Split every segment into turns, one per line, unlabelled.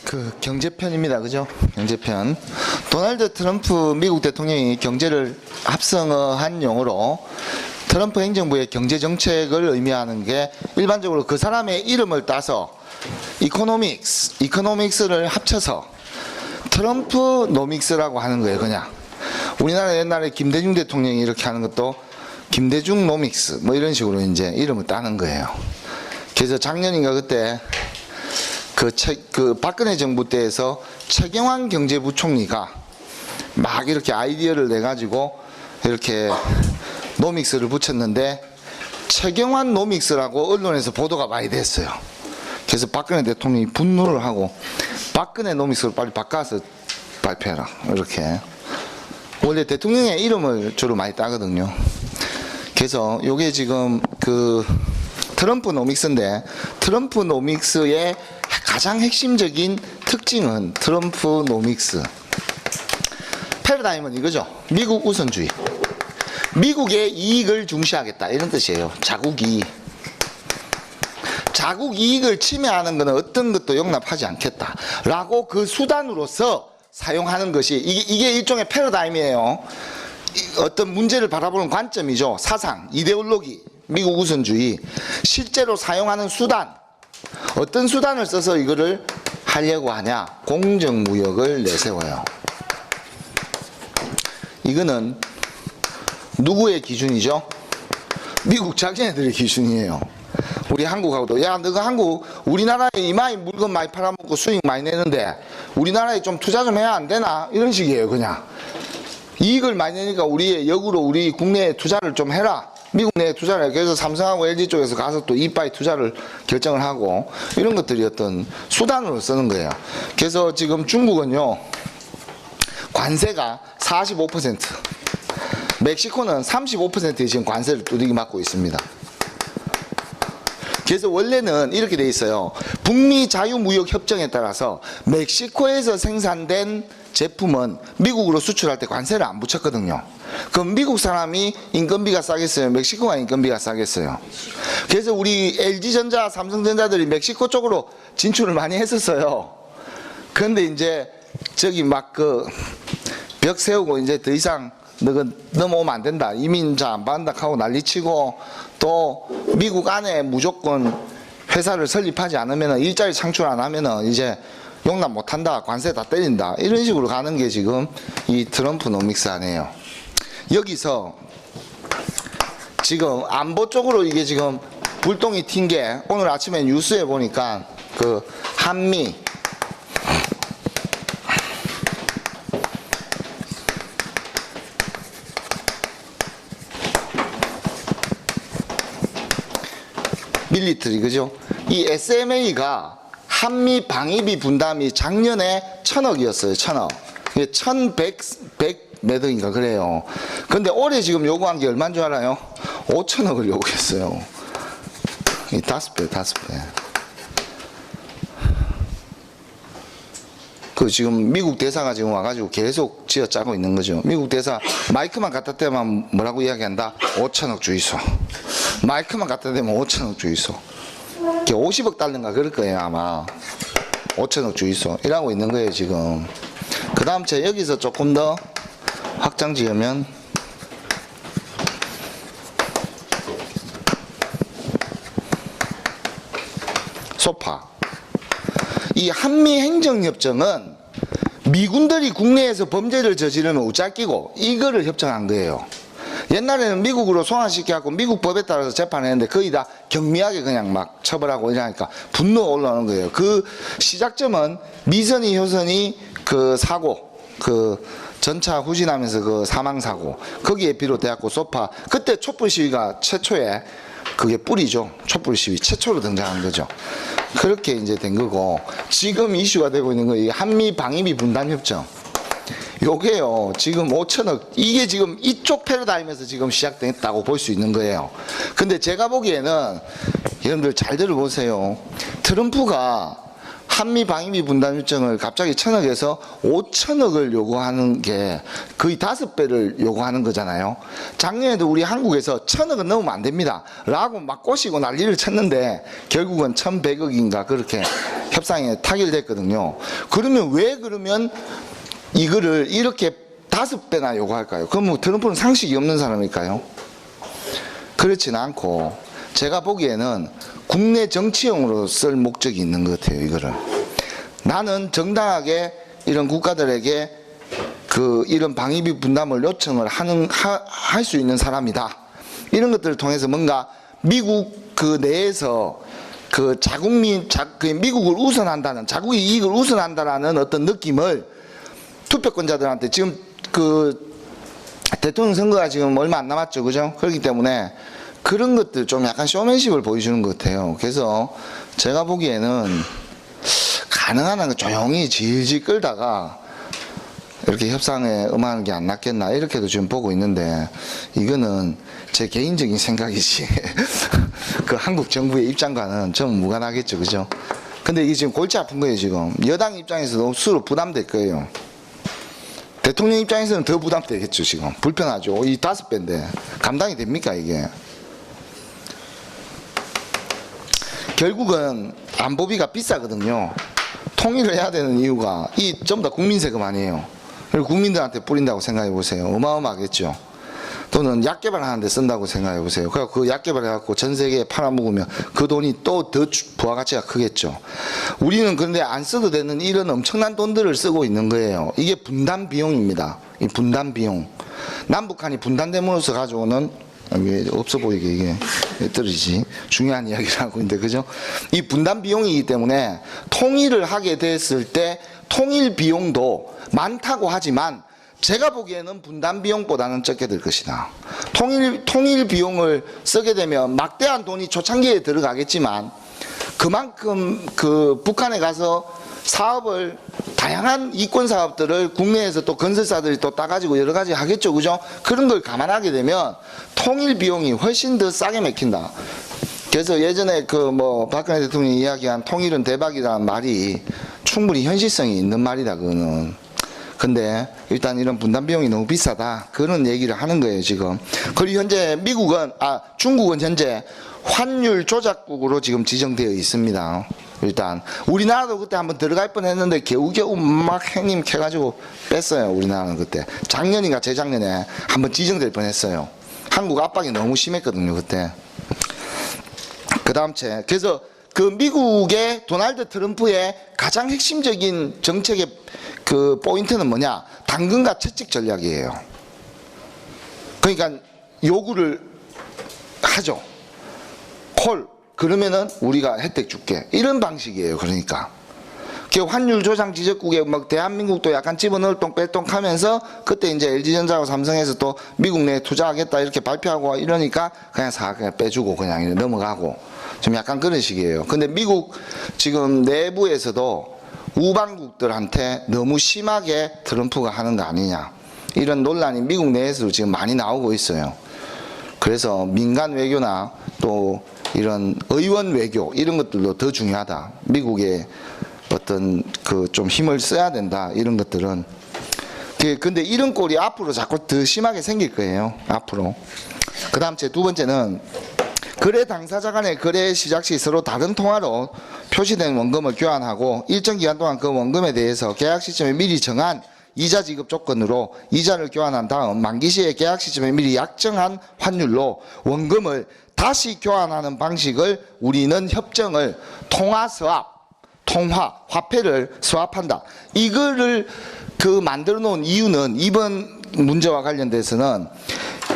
그 경제편입니다. 그죠? 경제편. 도널드 트럼프 미국 대통령이 경제를 합성어한 용어로 트럼프 행정부의 경제 정책을 의미하는 게 일반적으로 그 사람의 이름을 따서 이코노믹스를 합쳐서 트럼프 노믹스라고 하는 거예요. 그냥 우리나라 옛날에 김대중 대통령이 이렇게 하는 것도 김대중 노믹스 뭐 이런 식으로 이제 이름을 따는 거예요. 그래서 작년인가 그때 그 박근혜 정부 때에서 최경환 경제부총리가 막 이렇게 아이디어를 내가지고 이렇게 노믹스를 붙였는데 최경환 노믹스라고 언론에서 보도가 많이 됐어요. 그래서 박근혜 대통령이 분노를 하고 박근혜 노믹스를 빨리 바꿔서 발표해라 이렇게. 원래 대통령의 이름을 주로 많이 따거든요. 그래서 요게 지금 그 트럼프 노믹스인데 트럼프 노믹스의 가장 핵심적인 특징은 트럼프 노믹스 패러다임은 이거죠. 미국 우선주의, 미국의 이익을 중시하겠다 이런 뜻이에요. 자국 이익을 침해하는 것은 어떤 것도 용납하지 않겠다 라고 그 수단으로서 사용하는 것이 이게 일종의 패러다임이에요. 어떤 문제를 바라보는 관점이죠. 사상, 이데올로기, 미국 우선주의. 실제로 사용하는 수단, 어떤 수단을 써서 이거를 하려고 하냐? 공정무역을 내세워요. 이거는 누구의 기준이죠? 미국 자기네들의 기준이에요. 우리 한국하고도 야 너가 우리나라에 이마에 물건 많이 팔아먹고 수익 많이 내는데 우리나라에 좀 투자 좀 해야 안 되나? 이런 식이에요. 그냥 이익을 많이 내니까 역으로 우리 국내에 투자를 좀 해라. 미국 내에 투자를 해. 그래서 삼성하고 LG 쪽에서 가서 또 이빠이 투자를 결정을 하고 이런 것들이 어떤 수단으로 쓰는 거예요. 그래서 지금 중국은요 관세가 45%, 멕시코는 35%의 지금 관세를 두들겨 맞고 있습니다. 그래서 원래는 이렇게 돼 있어요. 북미 자유무역협정에 따라서 멕시코에서 생산된 제품은 미국으로 수출할 때 관세를 안 붙였거든요. 그럼 미국 사람이 인건비가 싸겠어요? 멕시코가 인건비가 싸겠어요? 그래서 우리 LG전자, 삼성전자들이 멕시코 쪽으로 진출을 많이 했었어요. 그런데 이제 저기 막 벽 세우고 이제 더 이상 넘어오면 안 된다. 이민자 안 받는다 하고 난리치고 또 미국 안에 무조건 회사를 설립하지 않으면 일자리 창출 안 하면 이제 용납 못한다. 관세 다 때린다. 이런 식으로 가는 게 지금 이 트럼프 노믹스 아니에요. 여기서 지금 안보 쪽으로 이게 지금 불똥이 튄 게 오늘 아침에 뉴스에 보니까 그 한미 밀리터리 그죠? 이 SMA가 한미 방위비 분담이 작년에 1,000억이었어요. 1,000억. 1,100 몇 억인가 그래요. 근데 올해 지금 요구한 게 얼마인 줄 알아요? 5,000억을 요구했어요. 이 5배. 그 지금 미국 대사가 지금 와가지고 계속 쥐어짜고 있는 거죠. 미국 대사 마이크만 갖다 대면 뭐라고 이야기한다? 5,000억 주의소. 마이크만 갖다 대면 5,000억 주의소. 50억 달러인가 그럴 거예요 아마. 5,000억 주의소 이라고 있는 거예요 지금. 그 다음 제가 여기서 조금 더 확장 지으면 소파. 이 한미 행정협정은 미군들이 국내에서 범죄를 저지르면 우짜끼고 이거를 협정한 거예요. 옛날에는 미국으로 송환시켜갖고 미국 법에 따라서 재판했는데 거의 다 경미하게 그냥 막 처벌하고 이러니까 분노가 올라오는 거예요. 그 시작점은 미선이 효선이 그 사고 전차 후진하면서 그 사망사고 거기에 비롯돼갖고 소파 그때 촛불 시위가 최초에 그게 뿌리죠. 촛불 시위 최초로 등장한 거죠. 그렇게 이제 된 거고 지금 이슈가 되고 있는 거 한미 방위비 분담 협정. 요게요 지금 5,000억 이게 지금 이쪽 패러다임에서 지금 시작됐다고 볼 수 있는 거예요. 근데 제가 보기에는 여러분들 잘 들어보세요. 트럼프가 한미 방위비 분담 일정을 갑자기 1,000억에서 5,000억을 요구하는 게 거의 5배를 요구하는 거잖아요. 작년에도 우리 한국에서 1,000억은 넘으면 안 됩니다 라고 막 꼬시고 난리를 쳤는데 결국은 1,100억인가 그렇게 협상에 타결됐거든요. 그러면 왜 그러면 이거를 이렇게 5배나 요구할까요? 그럼 뭐 트럼프는 상식이 없는 사람일까요? 그렇지는 않고 제가 보기에는 국내 정치용으로 쓸 목적이 있는 것 같아요. 이거를 나는 정당하게 이런 국가들에게 이런 방위비 분담을 요청을 할 수 있는 사람이다. 이런 것들을 통해서 뭔가 미국 내에서 미국을 우선한다는, 자국의 이익을 우선한다라는 어떤 느낌을 투표권자들한테 지금 대통령 선거가 지금 얼마 안 남았죠. 그죠? 그렇기 때문에 그런 것들 좀 약간 쇼맨십을 보여주는 것 같아요. 그래서 제가 보기에는 가능한 한 조용히 질질 끌다가 이렇게 협상에 응하는 게 안 낫겠나 이렇게도 지금 보고 있는데 이거는 제 개인적인 생각이지 그 한국 정부의 입장과는 좀 무관하겠죠. 그죠? 근데 이게 지금 골치 아픈 거예요. 지금 여당 입장에서도 스스로 부담될 거예요. 대통령 입장에서는 더 부담되겠죠. 지금 불편하죠. 이 5배인데 감당이 됩니까 이게? 결국은 안보비가 비싸거든요. 통일을 해야 되는 이유가 이 전부 다 국민 세금 아니에요. 그리고 국민들한테 뿌린다고 생각해 보세요. 어마어마하겠죠. 또는 약 개발하는 데 쓴다고 생각해 보세요. 그래서 그 약 개발해갖고 전 세계에 팔아먹으면 그 돈이 또 더 부가가치가 크겠죠. 우리는 그런데 안 써도 되는 이런 엄청난 돈들을 쓰고 있는 거예요. 이게 분담 비용입니다. 이 분담 비용. 남북한이 분담됨으로써 가져오는 왜 없어 보이게 이게 떨어지지? 중요한 이야기를 하고 있는데, 그죠? 이 분담 비용이기 때문에 통일을 하게 됐을 때 통일 비용도 많다고 하지만 제가 보기에는 분담 비용보다는 적게 들 것이다. 통일 비용을 쓰게 되면 막대한 돈이 초창기에 들어가겠지만 그만큼 북한에 가서 사업을 다양한 이권 사업들을 국내에서 또 건설사들이 또 따가지고 여러 가지 하겠죠. 그죠? 그런 걸 감안하게 되면 통일 비용이 훨씬 더 싸게 맥힌다. 그래서 예전에 박근혜 대통령이 이야기한 통일은 대박이라는 말이 충분히 현실성이 있는 말이다. 그거는. 근데 일단 이런 분담 비용이 너무 비싸다. 그런 얘기를 하는 거예요, 지금. 그리고 현재 중국은 현재 환율 조작국으로 지금 지정되어 있습니다. 일단 우리나라도 그때 한번 들어갈 뻔했는데 겨우겨우 막 행님 캐가지고 뺐어요. 우리나라는 그때 작년인가 재작년에 한번 지정될 뻔했어요. 한국 압박이 너무 심했거든요 그때. 그 다음 그래서 미국의 도널드 트럼프의 가장 핵심적인 정책의 포인트는 뭐냐? 당근과 채찍 전략이에요. 그러니까 요구를 하죠. 그러면은 우리가 혜택 줄게. 이런 방식이에요. 그러니까. 환율 조장 지적국에 대한민국도 약간 집어넣을 똥 뺄 똥 하면서 그때 이제 LG전자하고 삼성에서 또 미국 내에 투자하겠다 이렇게 발표하고 이러니까 그냥 그냥 빼주고 그냥 넘어가고 좀 약간 그런 식이에요. 근데 미국 지금 내부에서도 우방국들한테 너무 심하게 트럼프가 하는 거 아니냐. 이런 논란이 미국 내에서도 지금 많이 나오고 있어요. 그래서 민간 외교나 또 이런 의원 외교 이런 것들도 더 중요하다. 미국의 어떤 좀 힘을 써야 된다. 이런 것들은. 근데 이런 꼴이 앞으로 자꾸 더 심하게 생길 거예요. 앞으로. 그 다음 두 번째는 거래 당사자 간의 거래 시작 시 서로 다른 통화로 표시된 원금을 교환하고 일정 기간 동안 그 원금에 대해서 계약 시점에 미리 정한 이자 지급 조건으로 이자를 교환한 다음 만기 시에 계약 시점에 미리 약정한 환율로 원금을 다시 교환하는 방식을 우리는 협정을 화폐를 스왑한다. 이거를 만들어 놓은 이유는 이번 문제와 관련돼서는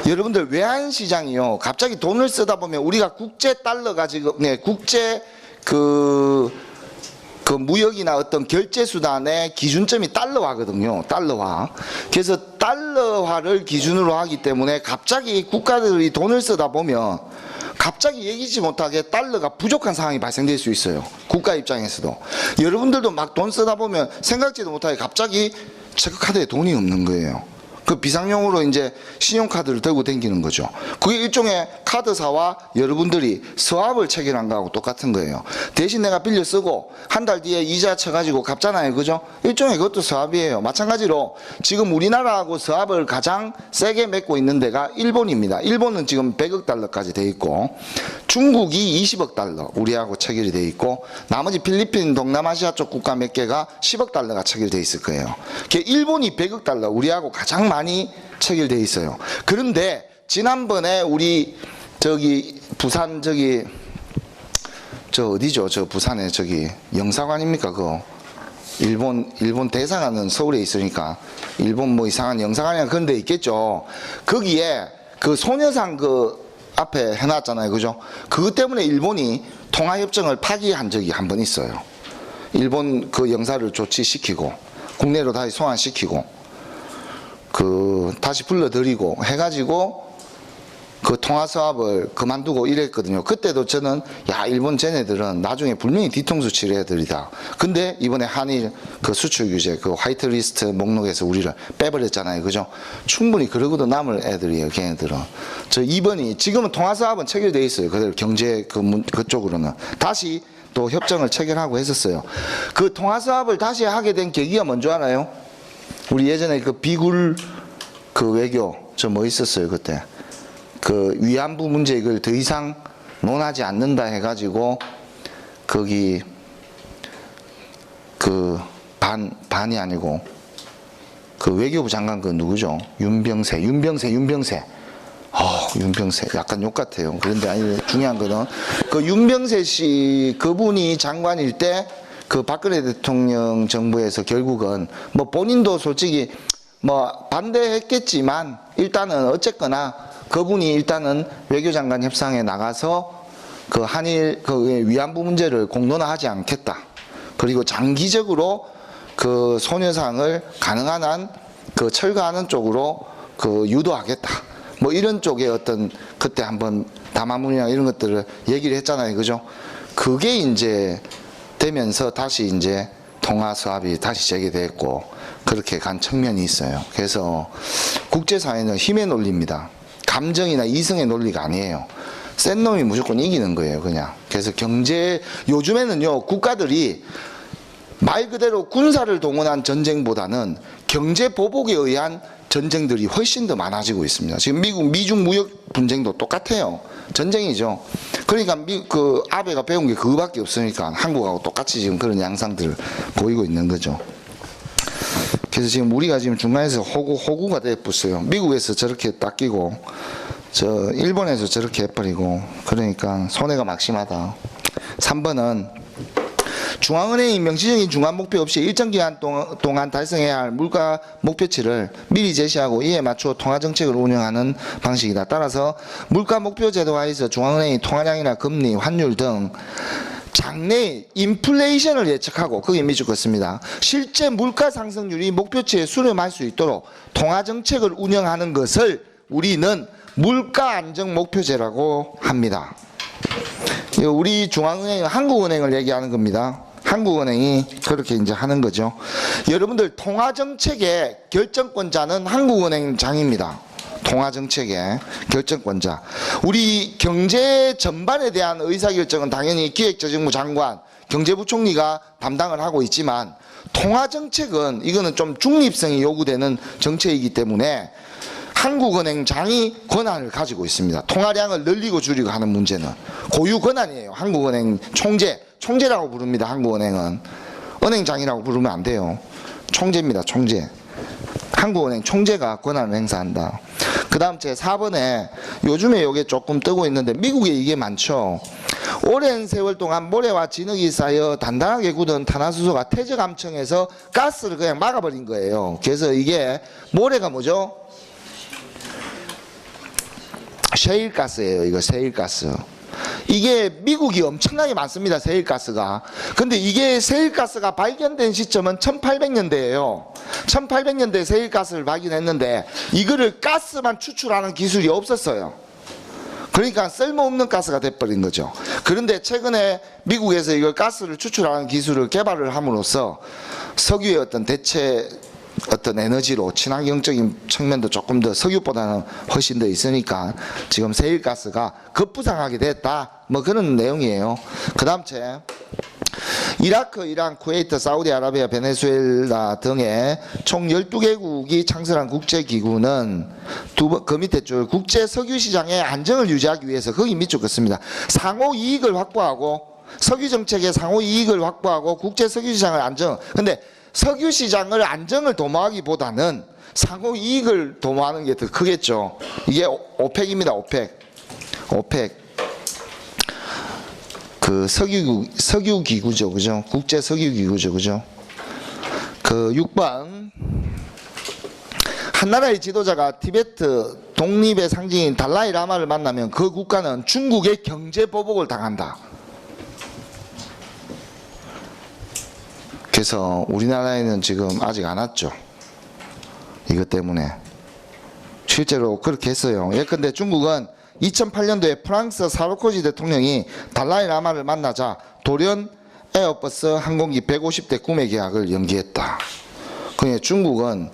여러분들 외환시장이요. 갑자기 돈을 쓰다 보면 우리가 국제 달러가 지금 국제 무역이나 어떤 결제 수단의 기준점이 달러화거든요. 달러화. 그래서 달러화를 기준으로 하기 때문에 갑자기 국가들이 돈을 쓰다 보면 갑자기 예기치 못하게 달러가 부족한 상황이 발생될 수 있어요. 국가 입장에서도. 여러분들도 막 돈 쓰다 보면 생각지도 못하게 갑자기 체크카드에 돈이 없는 거예요. 그 비상용으로 이제 신용카드를 들고 다니는 거죠. 그게 일종의 카드사와 여러분들이 스왑을 체결한 거하고 똑같은 거예요. 대신 내가 빌려 쓰고 한 달 뒤에 이자 쳐가지고 갚잖아요. 그죠? 일종의 그것도 스왑이에요. 마찬가지로 지금 우리나라하고 스왑을 가장 세게 맺고 있는 데가 일본입니다. 일본은 지금 100억 달러까지 돼 있고 중국이 20억 달러 우리하고 체결이 돼 있고 나머지 필리핀, 동남아시아 쪽 국가 몇 개가 10억 달러가 체결돼 있을 거예요. 일본이 100억 달러 우리하고 가장 많이 체결돼 있어요. 그런데 지난번에 우리 저기 부산 저기 저 어디죠? 저 부산에 저기 영사관입니까? 그 일본 대사관은 서울에 있으니까 일본 뭐 이상한 영사관이나 그런 데 있겠죠. 거기에 그 소녀상 그 앞에 해놨잖아요. 그죠? 그것 때문에 일본이 통화협정을 파기한 적이 한 번 있어요. 일본 그 영사를 조치시키고 국내로 다시 송환시키고 그 다시 불러들이고 해가지고 그 통화 사업을 그만두고 이랬거든요. 그때도 저는 야 일본 쟤네들은 나중에 분명히 뒤통수 칠 애들이다. 근데 이번에 한일 그 수출 규제 그 화이트리스트 목록에서 우리를 빼버렸잖아요. 그죠? 충분히 그러고도 남을 애들이에요. 걔네들은. 저 이번이 지금은 통화 사업은 체결돼 있어요. 그대로 경제 그쪽으로는 다시 또 협정을 체결하고 했었어요. 그 통화 사업을 다시 하게 된 계기가 뭔지 알아요? 우리 예전에 그 비굴 그 외교 저 뭐 있었어요 그때. 그 위안부 문제 이걸 더 이상 논하지 않는다 해가지고 거기 그 반이 아니고 그 외교부 장관 그 누구죠? 윤병세. 약간 욕 같아요. 그런데 아니 중요한 거는 그 윤병세 씨 그분이 장관일 때 그 박근혜 대통령 정부에서 결국은 뭐 본인도 솔직히 뭐 반대했겠지만 일단은 어쨌거나 그분이 일단은 외교장관 협상에 나가서 그 한일 그 위안부 문제를 공론화하지 않겠다. 그리고 장기적으로 그 소녀상을 가능한 한 그 철거하는 쪽으로 그 유도하겠다. 뭐 이런 쪽에 어떤 그때 한번 담화문이나 이런 것들을 얘기를 했잖아요. 그죠? 그게 이제 되면서 다시 이제 통화 수합이 다시 재개됐고 그렇게 간 측면이 있어요. 그래서 국제사회는 힘의 논리입니다. 감정이나 이성의 논리가 아니에요. 센 놈이 무조건 이기는 거예요, 그냥. 그래서 요즘에는요, 국가들이 말 그대로 군사를 동원한 전쟁보다는 경제 보복에 의한 전쟁들이 훨씬 더 많아지고 있습니다. 지금 미중 무역 분쟁도 똑같아요. 전쟁이죠. 그러니까 그 아베가 배운 게 그거밖에 없으니까 한국하고 똑같이 지금 그런 양상들을 보이고 있는 거죠. 그래서 지금 우리가 지금 중간에서 호구가 돼버렸어요. 미국에서 저렇게 닦이고 저 일본에서 저렇게 해버리고 그러니까 손해가 막심하다. 3번은 중앙은행이 명시적인 중간 목표 없이 일정 기간 동안 달성해야 할 물가 목표치를 미리 제시하고 이에 맞추어 통화정책을 운영하는 방식이다. 따라서 물가 목표 제도 하에서 중앙은행이 통화량이나 금리, 환율 등 장래 인플레이션을 예측하고 거기에 밑줄 긋습니다. 실제 물가 상승률이 목표치에 수렴할 수 있도록 통화정책을 운영하는 것을 우리는 물가 안정 목표제라고 합니다. 우리 중앙은행, 한국은행을 얘기하는 겁니다. 한국은행이 그렇게 이제 하는 거죠. 여러분들 통화정책의 결정권자는 한국은행장입니다. 통화정책의 결정권자. 우리 경제 전반에 대한 의사결정은 당연히 기획재정부 장관, 경제부총리가 담당을 하고 있지만 통화정책은 이거는 좀 중립성이 요구되는 정책이기 때문에 한국은행장이 권한을 가지고 있습니다. 통화량을 늘리고 줄이고 하는 문제는 고유 권한이에요. 한국은행 총재라고 부릅니다. 한국은행은 은행장이라고 부르면 안 돼요. 총재입니다. 총재. 한국은행 총재가 권한을 행사한다. 그 다음 제 4번에 요즘에 이게 조금 뜨고 있는데 미국에 이게 많죠. 오랜 세월 동안 모래와 진흙이 쌓여 단단하게 굳은 탄화수소가 태적암청에서 가스를 그냥 막아버린 거예요. 그래서 이게 모래가 뭐죠? 셰일가스예요. 이거 셰일가스. 이게 미국이 엄청나게 많습니다. 셰일가스가. 근데 이게 셰일가스가 발견된 시점은 1800년대예요. 1800년대에 셰일가스를 발견했는데 이거를 가스만 추출하는 기술이 없었어요. 그러니까 쓸모없는 가스가 돼버린 거죠. 그런데 최근에 미국에서 이걸 가스를 추출하는 기술을 개발을 함으로써 석유의 어떤 대체 어떤 에너지로 친환경적인 측면도 조금 더 석유보다는 훨씬 더 있으니까 지금 세일가스가 급부상하게 됐다. 뭐 그런 내용이에요. 그 다음 째 이라크, 이란, 쿠웨이트, 사우디아라비아, 베네수엘라 등의 총 12개국이 창설한 국제기구는 그 밑에 줄 국제 석유시장의 안정을 유지하기 위해서 거기 밑줄 긋습니다. 상호 이익을 확보하고 석유 정책의 상호 이익을 확보하고 국제 석유시장을 안정. 근데 석유시장을 안정을 도모하기보다는 상호 이익을 도모하는 게 더 크겠죠. 이게 오펙입니다. 오펙. 그 석유기구죠. 그죠? 국제 석유기구죠. 그죠? 그 6번. 한 나라의 지도자가 티베트 독립의 상징인 달라이 라마를 만나면 그 국가는 중국의 경제 보복을 당한다. 그래서 우리나라에는 지금 아직 안 왔죠. 이것 때문에. 실제로 그렇게 했어요. 예컨대 중국은 2008년도에 프랑스 사르코지 대통령이 달라이 라마를 만나자 돌연 에어버스 항공기 150대 구매 계약을 연기했다. 그러니까 중국은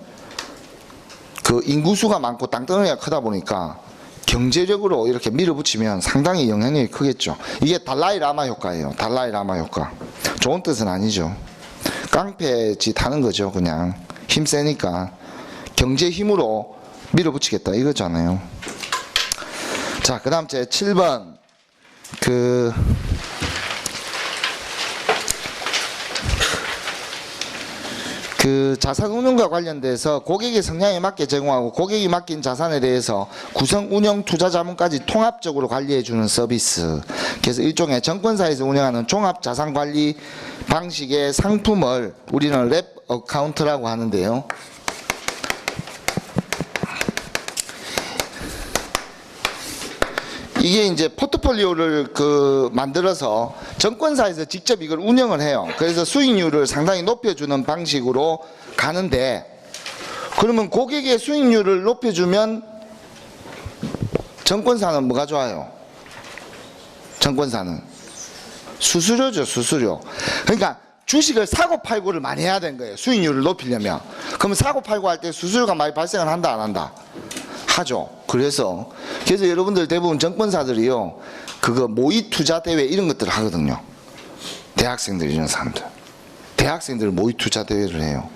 그 인구수가 많고 땅덩어리가 크다 보니까 경제력으로 이렇게 밀어붙이면 상당히 영향력이 크겠죠. 이게 달라이 라마 효과예요. 달라이 라마 효과. 좋은 뜻은 아니죠. 깡패짓 하는 거죠. 그냥 힘 세니까 경제 힘으로 밀어붙이겠다 이거잖아요. 자, 그 다음 제 7번 그 자산운용과 관련돼서 고객의 성향에 맞게 제공하고 고객이 맡긴 자산에 대해서 구성, 운영, 투자 자문까지 통합적으로 관리해주는 서비스. 그래서 일종의 정권사에서 운영하는 종합자산관리 방식의 상품을 우리는 랩 어카운트라고 하는데요. 이게 이제 포트폴리오를 만들어서 정권사에서 직접 이걸 운영을 해요. 그래서 수익률을 상당히 높여주는 방식으로 가는데, 그러면 고객의 수익률을 높여주면 정권사는 뭐가 좋아요? 정권사는 수수료죠, 수수료. 그러니까 주식을 사고 팔고를 많이 해야 되는 거예요. 수익률을 높이려면. 그러면 사고 팔고 할 때 수수료가 많이 발생을 한다, 안 한다? 하죠. 그래서 여러분들 대부분 정권사들이요, 그거 모의 투자 대회 이런 것들을 하거든요. 대학생들 이런 사람들. 대학생들 모의 투자 대회를 해요.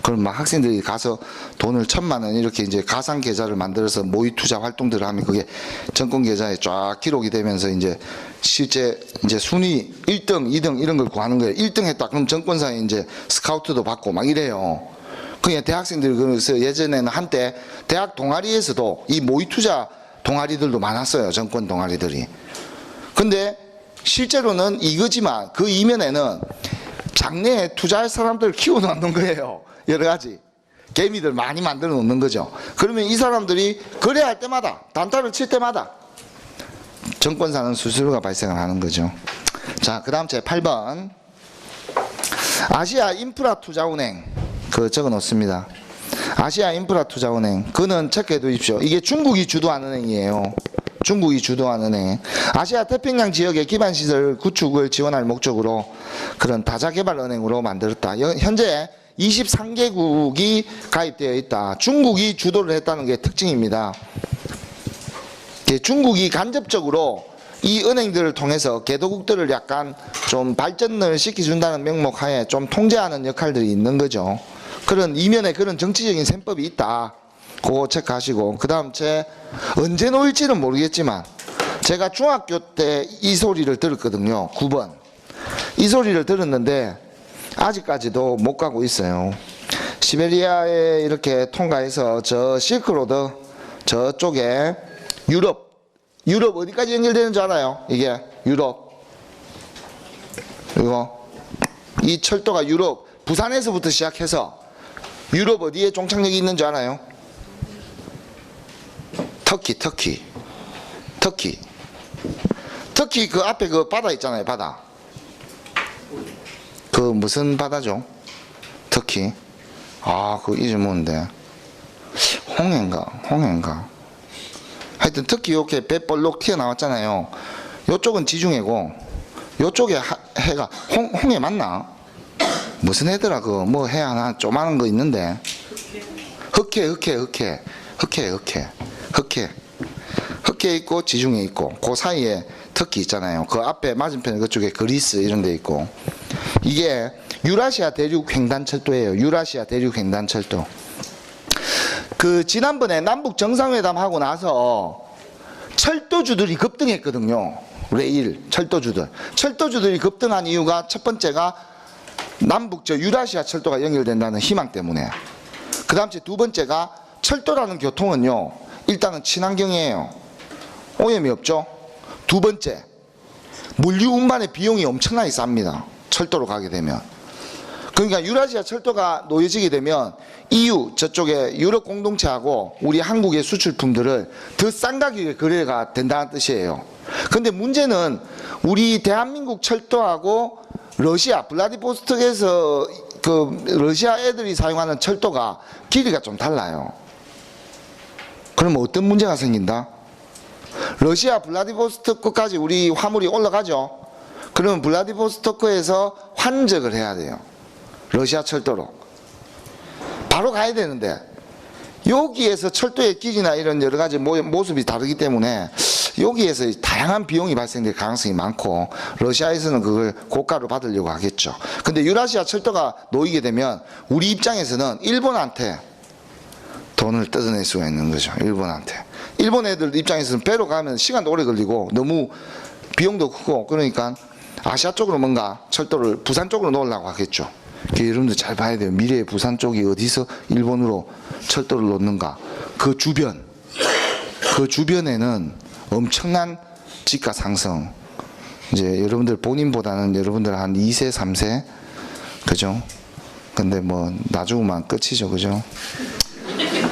그럼 막 학생들이 가서 돈을 1,000만 원 이렇게 이제 가상 계좌를 만들어서 모의 투자 활동들을 하면 그게 정권 계좌에 쫙 기록이 되면서 이제 실제 이제 순위 1등, 2등 이런 걸 구하는 거예요. 1등 했다. 그럼 정권사에 이제 스카우트도 받고 막 이래요. 그냥 대학생들, 그래서 예전에는 한때 대학 동아리에서도 이 모의 투자 동아리들도 많았어요. 정권 동아리들이. 근데 실제로는 이거지만 그 이면에는 장래에 투자할 사람들을 키워놓는 거예요. 여러 가지 개미들 많이 만들어 놓는 거죠. 그러면 이 사람들이 거래할 때마다, 단타를 칠 때마다 정권사는 수수료가 발생을 하는 거죠. 자, 그 다음 제 8번 아시아 인프라 투자은행 적어 놓습니다. 아시아 인프라 투자은행, 그는 체크해 두십시오. 이게 중국이 주도한 은행이에요. 중국이 주도한 은행. 아시아 태평양 지역의 기반시설 구축을 지원할 목적으로 그런 다자개발 은행으로 만들었다. 현재 23개국이 가입되어 있다. 중국이 주도를 했다는 게 특징입니다. 중국이 간접적으로 이 은행들을 통해서 개도국들을 약간 좀 발전을 시켜준다는 명목 하에 좀 통제하는 역할들이 있는 거죠. 그런 이면에 그런 정치적인 셈법이 있다. 그거 체크하시고, 그 다음 언제 놓일지는 모르겠지만 제가 중학교 때 이 소리를 들었거든요. 9번. 이 소리를 들었는데 아직까지도 못 가고 있어요. 시베리아에 이렇게 통과해서 저 실크로드 저쪽에 유럽 어디까지 연결되는 줄 알아요? 이게 유럽, 이거 이 철도가 유럽 부산에서부터 시작해서 유럽 어디에 종착역이 있는 줄 알아요? 터키 그 앞에 그 바다 있잖아요. 바다 그 무슨 바다죠? 터키. 그 이름 뭔데? 홍해인가? 하여튼 터키 이렇게 배 볼록 튀어나왔잖아요. 요쪽은 지중해고 요쪽에 해가 홍해 맞나? 무슨 해더라? 뭐 해 하나 조그마한 거 있는데 흑해 있고 지중해 있고 그 사이에 터키 있잖아요. 그 앞에 맞은편에 그쪽에 그리스 이런 데 있고, 이게 유라시아 대륙 횡단철도예요. 유라시아 대륙 횡단철도. 그 지난번에 남북 정상회담 하고 나서 철도주들이 급등했거든요. 레일 철도주들이 급등한 이유가 첫 번째가 남북 유라시아 철도가 연결된다는 희망 때문에. 그 다음 두 번째가 철도라는 교통은요, 일단은 친환경이에요. 오염이 없죠. 두 번째, 물류 운반의 비용이 엄청나게 쌉니다. 철도로 가게 되면. 그러니까 유라시아 철도가 놓여지게 되면 EU 저쪽에 유럽 공동체하고 우리 한국의 수출품들을 더 싼 가격에 거래가 된다는 뜻이에요. 근데 문제는 우리 대한민국 철도하고 러시아 블라디보스톡에서 그 러시아 애들이 사용하는 철도가 길이가 좀 달라요. 그러면 어떤 문제가 생긴다? 러시아 블라디보스토크까지 우리 화물이 올라가죠. 그러면 블라디보스토크에서 환적을 해야 돼요. 러시아 철도로 바로 가야 되는데, 여기에서 철도의 길이나 이런 여러 가지 모습이 다르기 때문에 여기에서 다양한 비용이 발생될 가능성이 많고, 러시아에서는 그걸 고가로 받으려고 하겠죠. 근데 유라시아 철도가 놓이게 되면 우리 입장에서는 일본한테 돈을 뜯어낼 수가 있는 거죠. 일본 애들 입장에서는 배로 가면 시간도 오래 걸리고 너무 비용도 크고, 그러니까 아시아 쪽으로 뭔가 철도를 부산 쪽으로 놓으려고 하겠죠. 여러분들 잘 봐야 돼요. 미래의 부산 쪽이 어디서 일본으로 철도를 놓는가. 그 주변에는 엄청난 집가 상승. 이제 여러분들 본인보다는 여러분들 한 2세, 3세, 그죠? 근데 뭐 나중만 끝이죠, 그죠?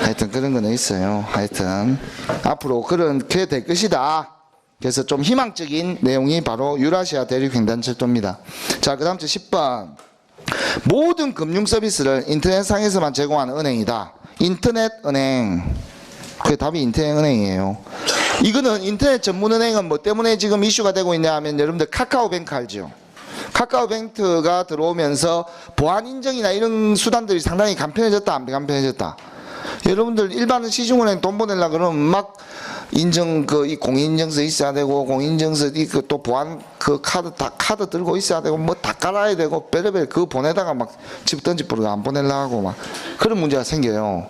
하여튼 그런 거는 있어요. 하여튼 앞으로 그렇게 될 것이다. 그래서 좀 희망적인 내용이 바로 유라시아 대륙 횡단철도입니다. 자, 그 다음 주 10번. 모든 금융 서비스를 인터넷상에서만 제공하는 은행이다. 인터넷 은행. 그게 답이 인터넷 은행이에요. 이거는 인터넷 전문 은행은 뭐 때문에 지금 이슈가 되고 있냐 하면, 여러분들 카카오뱅크 알죠? 카카오뱅크가 들어오면서 보안 인증이나 이런 수단들이 상당히 간편해졌다, 안 간편해졌다? 여러분들 일반 시중은행 돈 보내려고 그러면 막 인증, 이 공인인증서 있어야 되고, 공인인증서 또 보안 카드 들고 있어야 되고, 뭐 다 깔아야 되고, 별의별 그거 보내다가 막 집 던지버리고 안 보내려고 하고 막 그런 문제가 생겨요.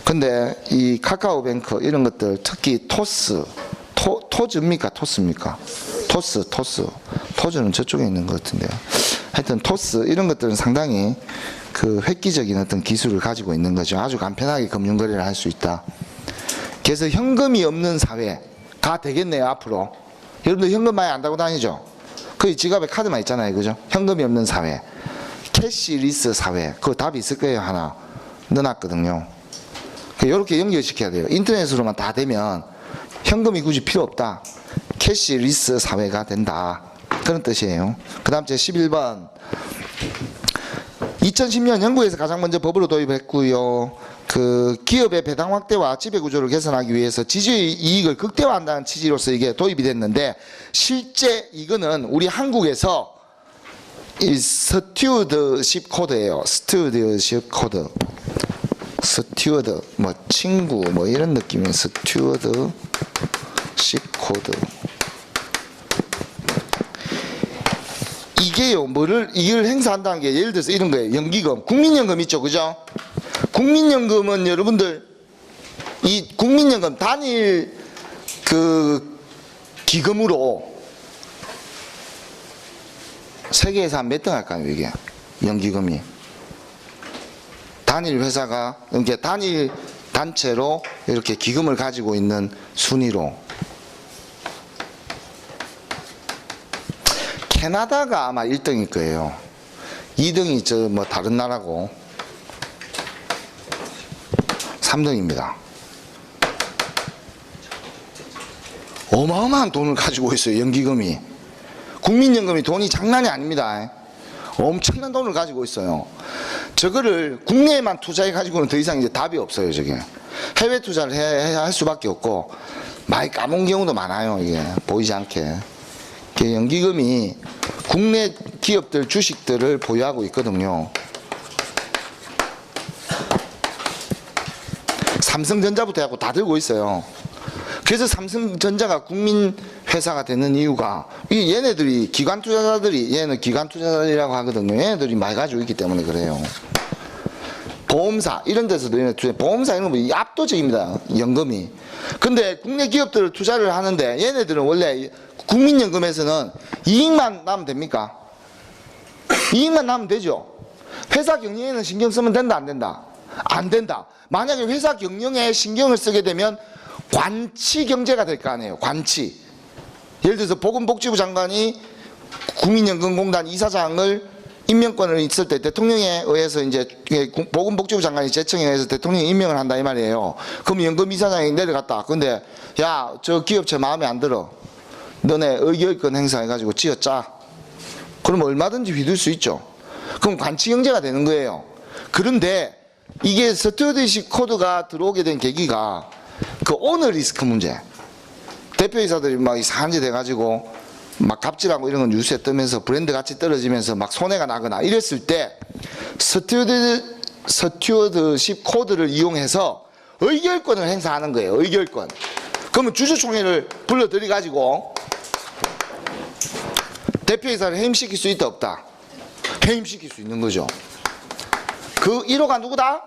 근데 이 카카오뱅크 이런 것들, 특히 토즈입니까? 토스입니까? 토즈는 저쪽에 있는 것 같은데요. 하여튼 토스 이런 것들은 상당히 그 획기적인 어떤 기술을 가지고 있는 거죠. 아주 간편하게 금융거래를 할 수 있다. 그래서 현금이 없는 사회가 되겠네요, 앞으로. 여러분들 현금 많이 안 달고 다니죠? 거의 지갑에 카드만 있잖아요, 그죠? 현금이 없는 사회. 캐시리스 사회. 그거 답이 있을 거예요, 하나. 넣어놨거든요. 이렇게 연결시켜야 돼요. 인터넷으로만 다 되면 현금이 굳이 필요 없다. 캐시리스 사회가 된다. 그런 뜻이에요. 그 다음 제 11번. 2010년 영국에서 가장 먼저 법으로 도입했고요. 그 기업의 배당 확대와 지배 구조를 개선하기 위해서 지주의 이익을 극대화한다는 취지로서 이게 도입이 됐는데, 실제 이거는 우리 한국에서 이 스튜어드십 코드예요. 스튜어드십 코드. 스튜어드 뭐 친구 뭐 이런 느낌의 스튜어드십 코드. 이게요, 이걸 행사한다는 게 예를 들어서 이런 거예요. 연기금, 국민연금 있죠, 그죠? 국민연금은 여러분들 이 국민연금 단일 그 기금으로 세계에서 한 몇 등 할까요, 이게? 연기금이. 단일 회사가, 이렇게 단일 단체로 이렇게 기금을 가지고 있는 순위로. 캐나다가 아마 1등일 거예요. 2등이 저 뭐 다른 나라고 3등입니다. 어마어마한 돈을 가지고 있어요, 연기금이. 국민연금이 돈이 장난이 아닙니다. 엄청난 돈을 가지고 있어요. 저거를 국내에만 투자해 가지고는 더 이상 이제 답이 없어요, 저게. 해외 투자를 해야 할 수밖에 없고, 많이 까먹은 경우도 많아요, 이게. 보이지 않게. 연기금이 국내 기업들 주식들을 보유하고 있거든요. 삼성전자부터 해갖고 다 들고 있어요. 그래서 삼성전자가 국민 회사가 되는 이유가 이 얘네들이 기관 투자자들이 얘는 기관 투자자들이라고 하거든요. 얘네들이 많이 가지고 있기 때문에 그래요. 보험사 이런 데서도 얘네 투자, 보험사 이런 거 압도적입니다. 연금이. 근데 국내 기업들을 투자를 하는데 얘네들은 원래 국민연금에서는 이익만 나면 됩니까? 이익만 나면 되죠. 회사 경영에는 신경 쓰면 된다 안 된다? 안 된다. 만약에 회사 경영에 신경을 쓰게 되면 관치 경제가 될 거 아니에요. 관치. 예를 들어서 보건복지부 장관이 국민연금공단 이사장을 임명권을 있을 때 대통령에 의해서 이제 보건복지부 장관이 제청에 의해서 대통령이 임명을 한다 이 말이에요. 그럼 연금 이사장이 내려갔다. 근데 야, 저 기업체 마음에 안 들어. 너네 의결권 행사해가지고 쥐어짜. 그럼 얼마든지 휘둘 수 있죠. 그럼 관치 경제가 되는 거예요. 그런데 이게 스튜어디십 코드가 들어오게 된 계기가 그 오너 리스크 문제. 대표이사들이 막 이상한 짓 해가지고 막 갑질하고 이런 건 뉴스에 뜨면서 브랜드 가치 떨어지면서 막 손해가 나거나 이랬을 때 스튜어드십 코드를 이용해서 의결권을 행사하는 거예요. 의결권. 그러면 주주총회를 불러들이 가지고 대표이사를 해임시킬 수 있다 없다? 해임시킬 수 있는 거죠. 그 1호가 누구다?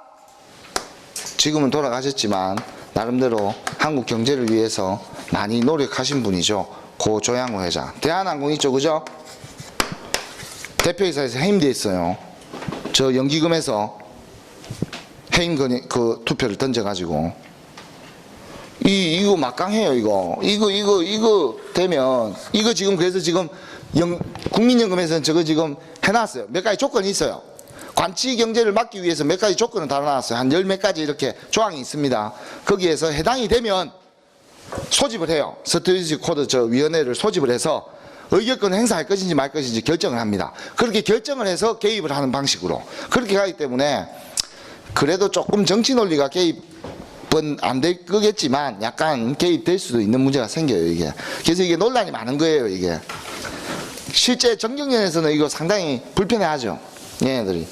지금은 돌아가셨지만 나름대로 한국 경제를 위해서 많이 노력하신 분이죠. 고 조양호 회장. 대한항공 있죠, 그죠? 대표이사에서 해임돼 있어요. 저 연기금에서 해임 그 투표를 던져가지고 이거 막강해요. 이거 되면 이거 지금 그래서 지금 국민연금에서는 저거 지금 해놨어요. 몇 가지 조건이 있어요. 관치 경제를 막기 위해서 몇 가지 조건을 달아놨어요. 한 열 몇 가지 이렇게 조항이 있습니다. 거기에서 해당이 되면 소집을 해요. 스튜어디십 코드 저 위원회를 소집을 해서 의결권 행사할 것인지 말 것인지 결정을 합니다. 그렇게 결정을 해서 개입을 하는 방식으로 그렇게 가기 때문에 그래도 조금 정치 논리가 개입은 안 될 거겠지만 약간 개입될 수도 있는 문제가 생겨요. 이게 그래서 이게 논란이 많은 거예요. 이게 실제 정경련에서는 이거 상당히 불편해하죠. 얘네들이.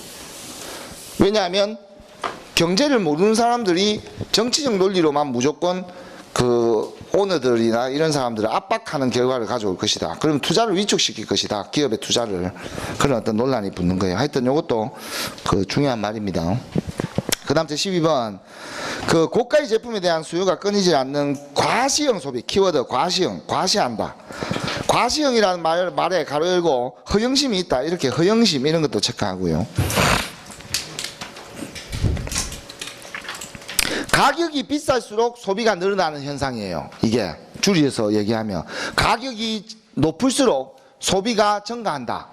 왜냐하면 경제를 모르는 사람들이 정치적 논리로만 무조건 그 오너들이나 이런 사람들을 압박하는 결과를 가져올 것이다. 그럼 투자를 위축시킬 것이다. 기업의 투자를. 그런 어떤 논란이 붙는 거예요. 하여튼 이것도 그 중요한 말입니다. 그 다음 제 12번. 그 고가의 제품에 대한 수요가 끊이지 않는 과시형 소비. 키워드 과시형. 과시한다. 과시형이라는 말에 가로 열고 허영심이 있다. 이렇게 허영심 이런 것도 체크하고요. 가격이 비쌀수록 소비가 늘어나는 현상이에요. 이게 줄여서 얘기하면 가격이 높을수록 소비가 증가한다.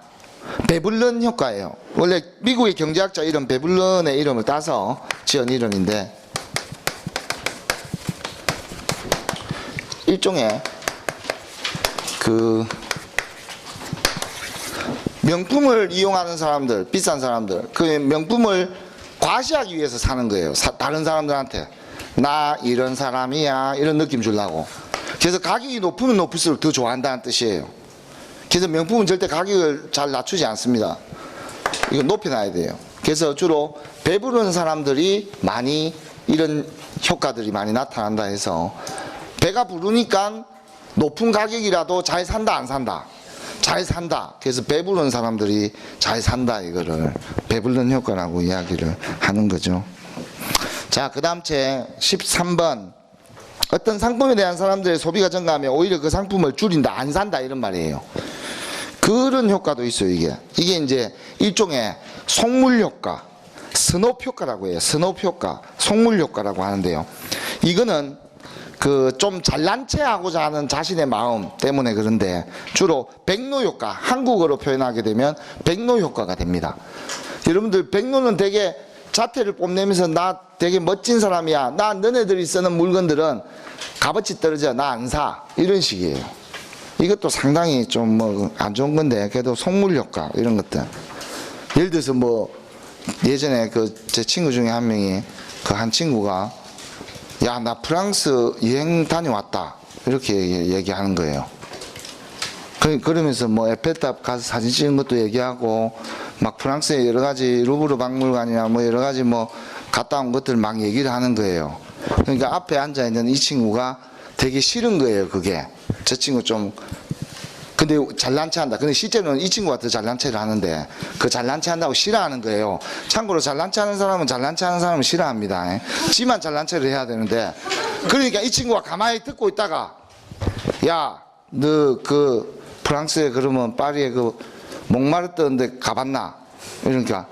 베블런 효과예요. 원래 미국의 경제학자 이름 베블런의 이름을 따서 지은 이름인데 일종의 그 명품을 이용하는 사람들, 비싼 사람들, 그 명품을 과시하기 위해서 사는 거예요. 다른 사람들한테 나 이런 사람이야 이런 느낌 주려고. 그래서 가격이 높으면 높을수록 더 좋아한다는 뜻이에요. 그래서 명품은 절대 가격을 잘 낮추지 않습니다. 이거 높여놔야 돼요. 그래서 주로 배부른 사람들이 많이 이런 효과들이 많이 나타난다 해서 배가 부르니까 높은 가격이라도 잘 산다 안 산다? 잘 산다. 그래서 배부른 사람들이 잘 산다. 이거를 배부른 효과라고 이야기를 하는 거죠. 자, 그 다음 제 13번. 어떤 상품에 대한 사람들의 소비가 증가하면 오히려 그 상품을 줄인다, 안 산다 이런 말이에요. 그런 효과도 있어요. 이게 이제 일종의 속물 효과, 스놉 효과라고 해요. 스놉 효과, 속물 효과라고 하는데요. 이거는 그 좀 잘난 체 하고자 하는 자신의 마음 때문에 그런데 주로 백로 효과, 한국어로 표현하게 되면 백로 효과가 됩니다. 여러분들 백로는 되게 자태를 뽐내면서 나 되게 멋진 사람이야. 나 너네들이 쓰는 물건들은 값어치 떨어져. 나 안 사. 이런 식이에요. 이것도 상당히 좀 뭐 안 좋은 건데 그래도 속물 효과 이런 것들. 예를 들어서 뭐 예전에 그 제 친구 중에 한 명이 그 한 친구가 야, 나 프랑스 여행 다녀왔다. 이렇게 얘기하는 거예요. 그러면서 뭐 에펠탑 가서 사진 찍은 것도 얘기하고 막 프랑스의 여러 가지 루브르 박물관이나 뭐 여러 가지 뭐 갔다 온 것들 막 얘기를 하는 거예요. 그러니까 앞에 앉아있는 이 친구가 되게 싫은 거예요, 그게. 저 친구 좀, 근데 잘난 체 한다. 근데 실제로는 이 친구가 더 잘난 체를 하는데, 그 잘난 체 한다고 싫어하는 거예요. 참고로 잘난 체 하는 사람은 잘난 체 하는 사람은 싫어합니다. 지만 잘난 체를 해야 되는데, 그러니까 이 친구가 가만히 듣고 있다가, 야, 너 그 프랑스에 그러면 파리에 그 몽마르트인데 가봤나? 이러니까,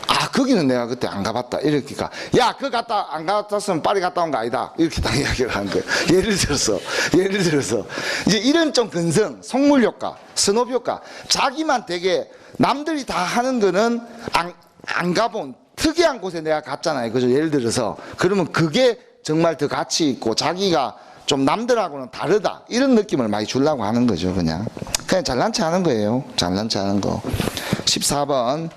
아, 거기는 내가 그때 안 가봤다. 이러니까, 야, 그거 안 갔었으면 파리 갔다 온 거 아니다. 이렇게 딱 이야기를 하는 거예요. 예를 들어서. 이제 이런 좀 근성, 속물 효과, 스노브 효과. 자기만 되게, 남들이 다 하는 거는 안 가본 특이한 곳에 내가 갔잖아요. 그죠? 예를 들어서. 그러면 그게 정말 더 가치 있고, 자기가 좀 남들하고는 다르다. 이런 느낌을 많이 주려고 하는 거죠, 그냥. 그냥 잘난 체 하는 거예요. 잘난 체 하는 거. 14번.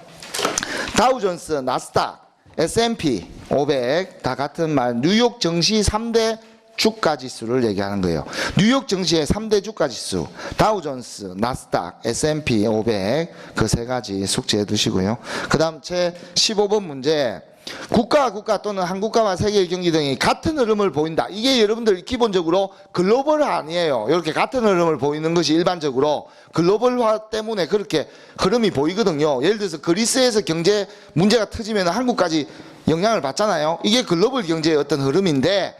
다우존스, 나스닥, S&P 500 다 같은 말, 뉴욕 증시 3대 주가 지수를 얘기하는 거예요. 뉴욕 증시의 3대 주가 지수, 다우존스, 나스닥, S&P 500 그 세 가지 숙지해 두시고요. 그 다음 제 15번 문제, 국가와 국가 또는 한 국가와 세계의 경기 등이 같은 흐름을 보인다. 이게 여러분들 기본적으로 글로벌 아니에요. 이렇게 같은 흐름을 보이는 것이 일반적으로 글로벌화 때문에 그렇게 흐름이 보이거든요. 예를 들어서 그리스에서 경제 문제가 터지면 한국까지 영향을 받잖아요. 이게 글로벌 경제의 어떤 흐름인데,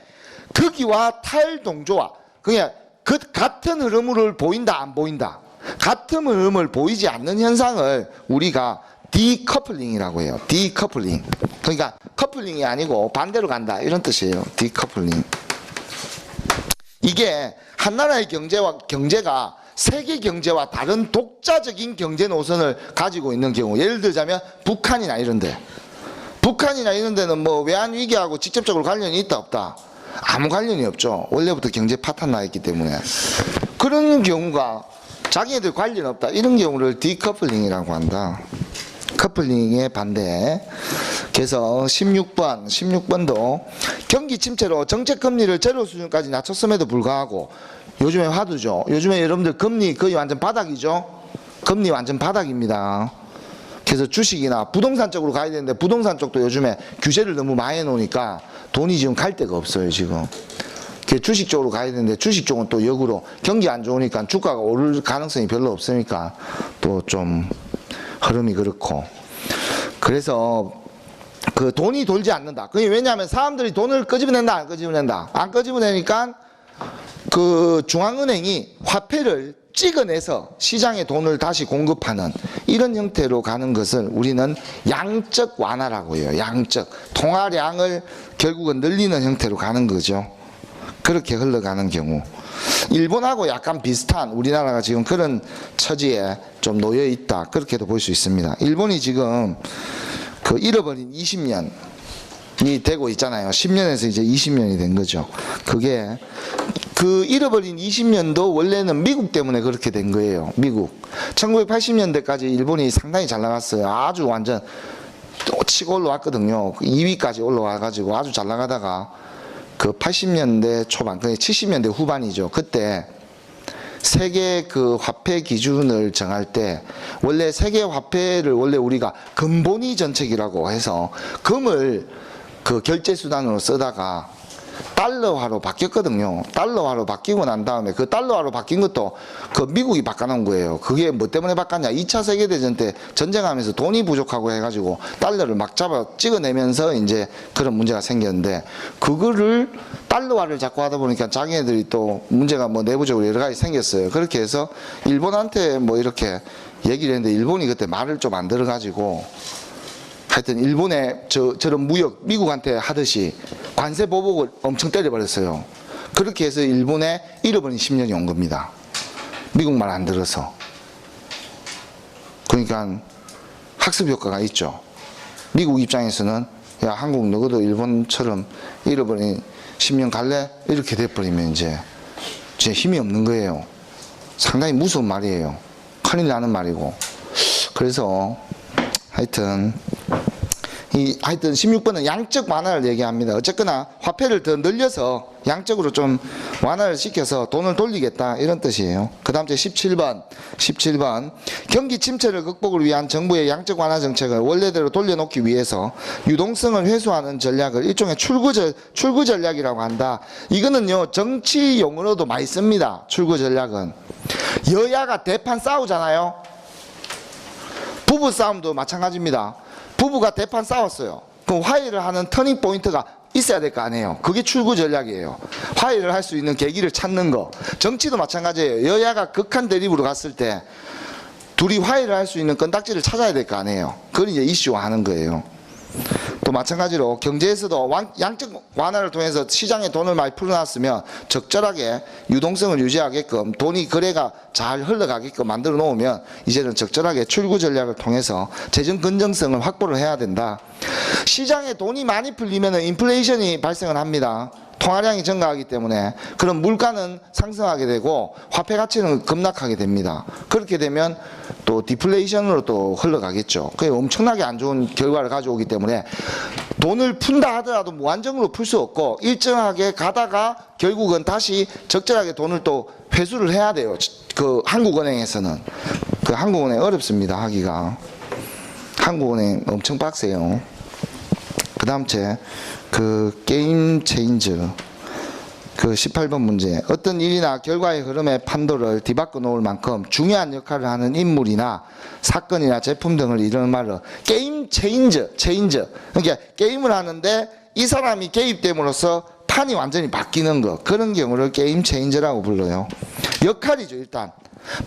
거기와 탈동조화, 그냥 그 같은 흐름을 보인다 안 보인다, 같은 흐름을 보이지 않는 현상을 우리가 디커플링이라고 해요. 디커플링. 그러니까 커플링이 아니고 반대로 간다 이런 뜻이에요. 디커플링. 이게 한 나라의 경제가 세계 경제와 다른 독자적인 경제 노선을 가지고 있는 경우, 예를 들자면 북한이나 이런 데는 뭐 외환 위기하고 직접적으로 관련이 있다 없다? 아무 관련이 없죠. 원래부터 경제 파탄 나 있기 때문에. 그런 경우가 자기네들 관련 없다, 이런 경우를 디커플링이라고 한다. 커플링의 반대. 그래서 16번도 경기 침체로 정책 금리를 제로 수준까지 낮췄음에도 불구하고, 요즘에 화두죠. 요즘에 여러분들 금리 거의 완전 바닥이죠. 금리 완전 바닥입니다. 그래서 주식이나 부동산 쪽으로 가야 되는데, 부동산 쪽도 요즘에 규제를 너무 많이 해놓으니까 돈이 지금 갈 데가 없어요, 지금. 주식 쪽으로 가야 되는데, 주식 쪽은 또 역으로 경기 안 좋으니까 주가가 오를 가능성이 별로 없으니까 또 좀 흐름이 그렇고. 그래서 그 돈이 돌지 않는다. 그게 왜냐하면 사람들이 돈을 끄집어낸다 안 끄집어낸다? 안 끄집어내니까 그 중앙은행이 화폐를 찍어내서 시장에 돈을 다시 공급하는 이런 형태로 가는 것을 우리는 양적 완화라고 해요. 양적. 통화량을 결국은 늘리는 형태로 가는 거죠. 그렇게 흘러가는 경우. 일본하고 약간 비슷한, 우리나라가 지금 그런 처지에 좀 놓여 있다, 그렇게도 볼 수 있습니다. 일본이 지금 그 잃어버린 20년이 되고 있잖아요. 10년에서 이제 20년이 된 거죠. 그게 그 잃어버린 20년도 원래는 미국 때문에 그렇게 된 거예요. 미국. 1980년대까지 일본이 상당히 잘 나갔어요. 아주 완전 또 치고 올라왔거든요. 2위까지 올라와가지고 아주 잘 나가다가 그 80년대 초반, 그 70년대 후반이죠. 그때 세계 그 화폐 기준을 정할 때, 원래 세계 화폐를 원래 우리가 금본위 정책이라고 해서 금을 그 결제 수단으로 쓰다가 달러화로 바뀌었거든요. 달러화로 바뀌고 난 다음에, 그 달러화로 바뀐 것도 그 미국이 바꿔놓은 거예요. 그게 뭐 때문에 바꿨냐? 2차 세계대전 때 전쟁하면서 돈이 부족하고 해가지고 달러를 막 잡아 찍어내면서 이제 그런 문제가 생겼는데, 그거를 달러화를 자꾸 하다 보니까 자기네들이 또 문제가 뭐 내부적으로 여러 가지 생겼어요. 그렇게 해서 일본한테 뭐 이렇게 얘기를 했는데, 일본이 그때 말을 좀 안 들어가지고 하여튼 일본에 저런 무역, 미국한테 하듯이 관세 보복을 엄청 때려버렸어요. 그렇게 해서 일본에 잃어버린 10년이 온 겁니다. 미국 말 안 들어서. 그러니까 학습 효과가 있죠. 미국 입장에서는 야, 한국 너도 일본처럼 잃어버린 10년 갈래? 이렇게 돼버리면 이제 힘이 없는 거예요. 상당히 무서운 말이에요. 큰일 나는 말이고. 그래서 하여튼 하여튼 16번은 양적 완화를 얘기합니다. 어쨌거나 화폐를 더 늘려서 양적으로 좀 완화를 시켜서 돈을 돌리겠다 이런 뜻이에요. 그 다음 제 17번 경기 침체를 극복을 위한 정부의 양적 완화 정책을 원래대로 돌려놓기 위해서 유동성을 회수하는 전략을 일종의 출구 전략이라고 한다. 이거는요 정치 용어로도 많이 씁니다. 출구 전략은 여야가 대판 싸우잖아요. 부부 싸움도 마찬가지입니다. 부부가 대판 싸웠어요. 그럼 화해를 하는 터닝 포인트가 있어야 될 거 아니에요. 그게 출구 전략이에요. 화해를 할 수 있는 계기를 찾는 거. 정치도 마찬가지예요. 여야가 극한 대립으로 갔을 때 둘이 화해를 할 수 있는 건딱지를 찾아야 될 거 아니에요. 그걸 이제 이슈화하는 거예요. 또 마찬가지로 경제에서도 양적 완화를 통해서 시장에 돈을 많이 풀어놨으면 적절하게 유동성을 유지하게끔 돈이 거래가 잘 흘러가게끔 만들어 놓으면 이제는 적절하게 출구 전략을 통해서 재정 건전성을 확보를 해야 된다. 시장에 돈이 많이 풀리면 인플레이션이 발생을 합니다. 통화량이 증가하기 때문에 그럼 물가는 상승하게 되고 화폐 가치는 급락하게 됩니다. 그렇게 되면 또 디플레이션으로 또 흘러가겠죠. 그게 엄청나게 안 좋은 결과를 가져오기 때문에 돈을 푼다 하더라도 무한정으로 풀 수 없고 일정하게 가다가 결국은 다시 적절하게 돈을 또 회수를 해야 돼요. 그 한국은행에서는. 그 한국은행 어렵습니다. 하기가. 한국은행 엄청 빡세요. 그 다음 그 게임 체인저 그 18번 문제 어떤 일이나 결과의 흐름의 판도를 뒤바꿔 놓을 만큼 중요한 역할을 하는 인물이나 사건이나 제품 등을 이루는 말로 게임 체인저 그러니까 게임을 하는데 이 사람이 개입됨으로써 판이 완전히 바뀌는 거 그런 경우를 게임 체인저라고 불러요. 역할이죠. 일단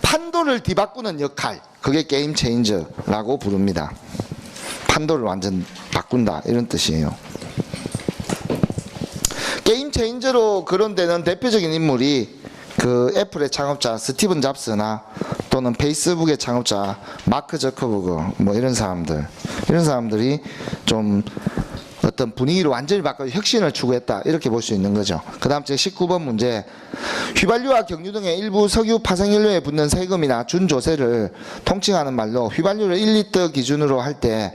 판도를 뒤바꾸는 역할 그게 게임 체인저라고 부릅니다. 판도를 완전 바꾼다 이런 뜻이에요. 게임 체인저로 거론되는 대표적인 인물이 그 애플의 창업자 스티븐 잡스나 또는 페이스북의 창업자 마크 저커버그 뭐 이런 사람들이 좀 어떤 분위기를 완전히 바꿔 혁신을 추구했다 이렇게 볼 수 있는 거죠. 그 다음 제 19번 문제 휘발유와 경유 등의 일부 석유 파생연료에 붙는 세금이나 준조세를 통칭하는 말로 휘발유를 1리터 기준으로 할 때